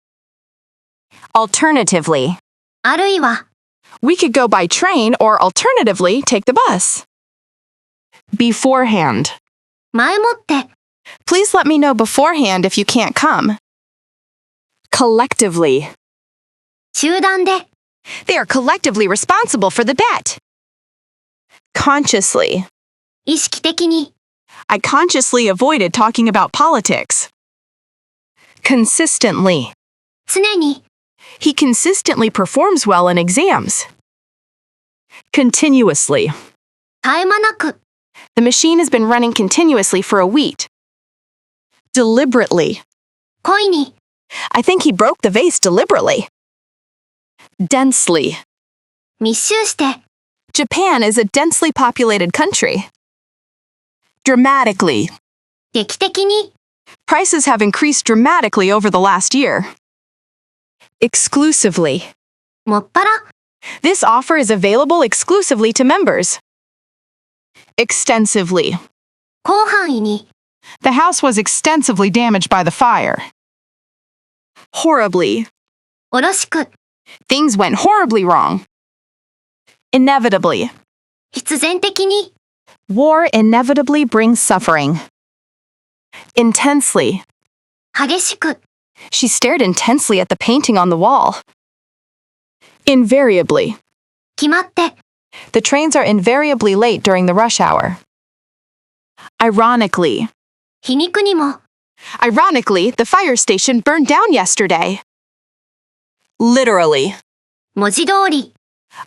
Alternatively. あるいは、 We could go by train or alternatively take the bus. Beforehand. 前もって、 Please let me know beforehand if you can't come. Collectively. 集団で、 They are collectively responsible for the bet. Consciously. 意識的に、 I consciously avoided talking about politics. Consistently. 常に、 He consistently performs well in exams. Continuously. 絶え間なく、 The machine has been running continuously for a week. Deliberately. 故意に、 I think he broke the vase deliberately. Densely. 密集して、 Japan is a densely populated country. Dramatically. 劇的に、 Prices have increased dramatically over the last year. Exclusively. もっぱら、 This offer is available exclusively to members. Extensively. 広範囲に、 The house was extensively damaged by the fire. Horribly. おろしく、 Things went horribly wrong. Inevitably. 必然的に、 War inevitably brings suffering. Intensely. 激しく、 She stared intensely at the painting on the wall. Invariably. 決まって、 The trains are invariably late during the rush hour. Ironically. 皮肉にも、 Ironically, the fire station burned down yesterday. Literally. 文字通り、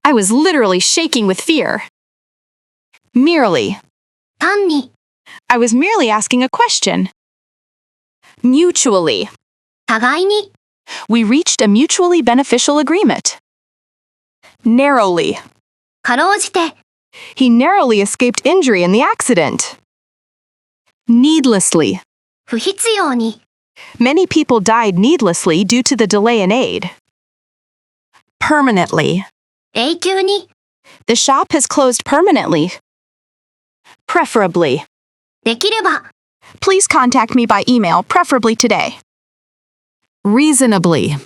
I was literally shaking with fear. Merely. 単に、 I was merely asking a question. Mutually. 互いに、 We reached a mutually beneficial agreement. Narrowly. かろうじて、 He narrowly escaped injury in the accident. Needlessly. 不必要に、 Many people died needlessly due to the delay in aid. Permanently. 永久に、The shop has closed permanently. Preferably. できれば、 Please contact me by email, preferably today. Reasonably.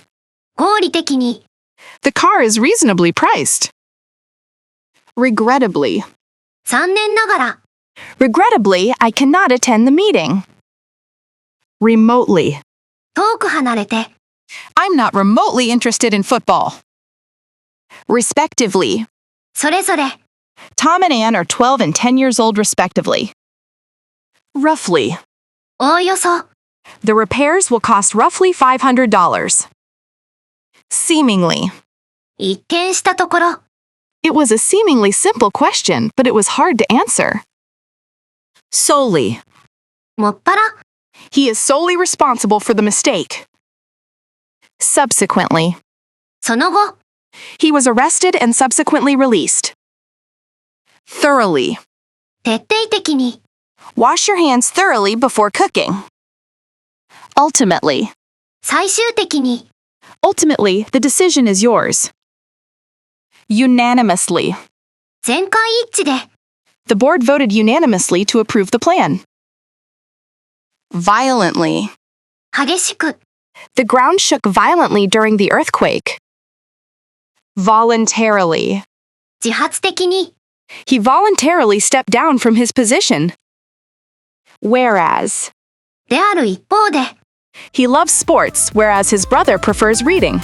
合理的に、 The car is reasonably priced. Regrettably. 残念ながら、 Regrettably, I cannot attend the meeting. Remotely. 遠く離れて、 I'm not remotely interested in football. Respectively. それぞれ、 Tom and Ann are 12 and 10 years old respectively. Roughly. おおよそ、 The repairs will cost roughly $500. Seemingly. 一見したところ、 It was a seemingly simple question, but it was hard to answer. Solely. もっぱら、 He is solely responsible for the mistake. Subsequently. その後、 He was arrested and subsequently released. Thoroughly. 徹底的に、 Wash your hands thoroughly before cooking. Ultimately. 最終的に、 Ultimately, the decision is yours. Unanimously. 全会一致で、 The board voted unanimously to approve the plan. Violently. 激しく、 The ground shook violently during the earthquake. Voluntarily. 自発的に、 He voluntarily stepped down from his position. Whereas. である一方で、 He loves sports, whereas his brother prefers reading.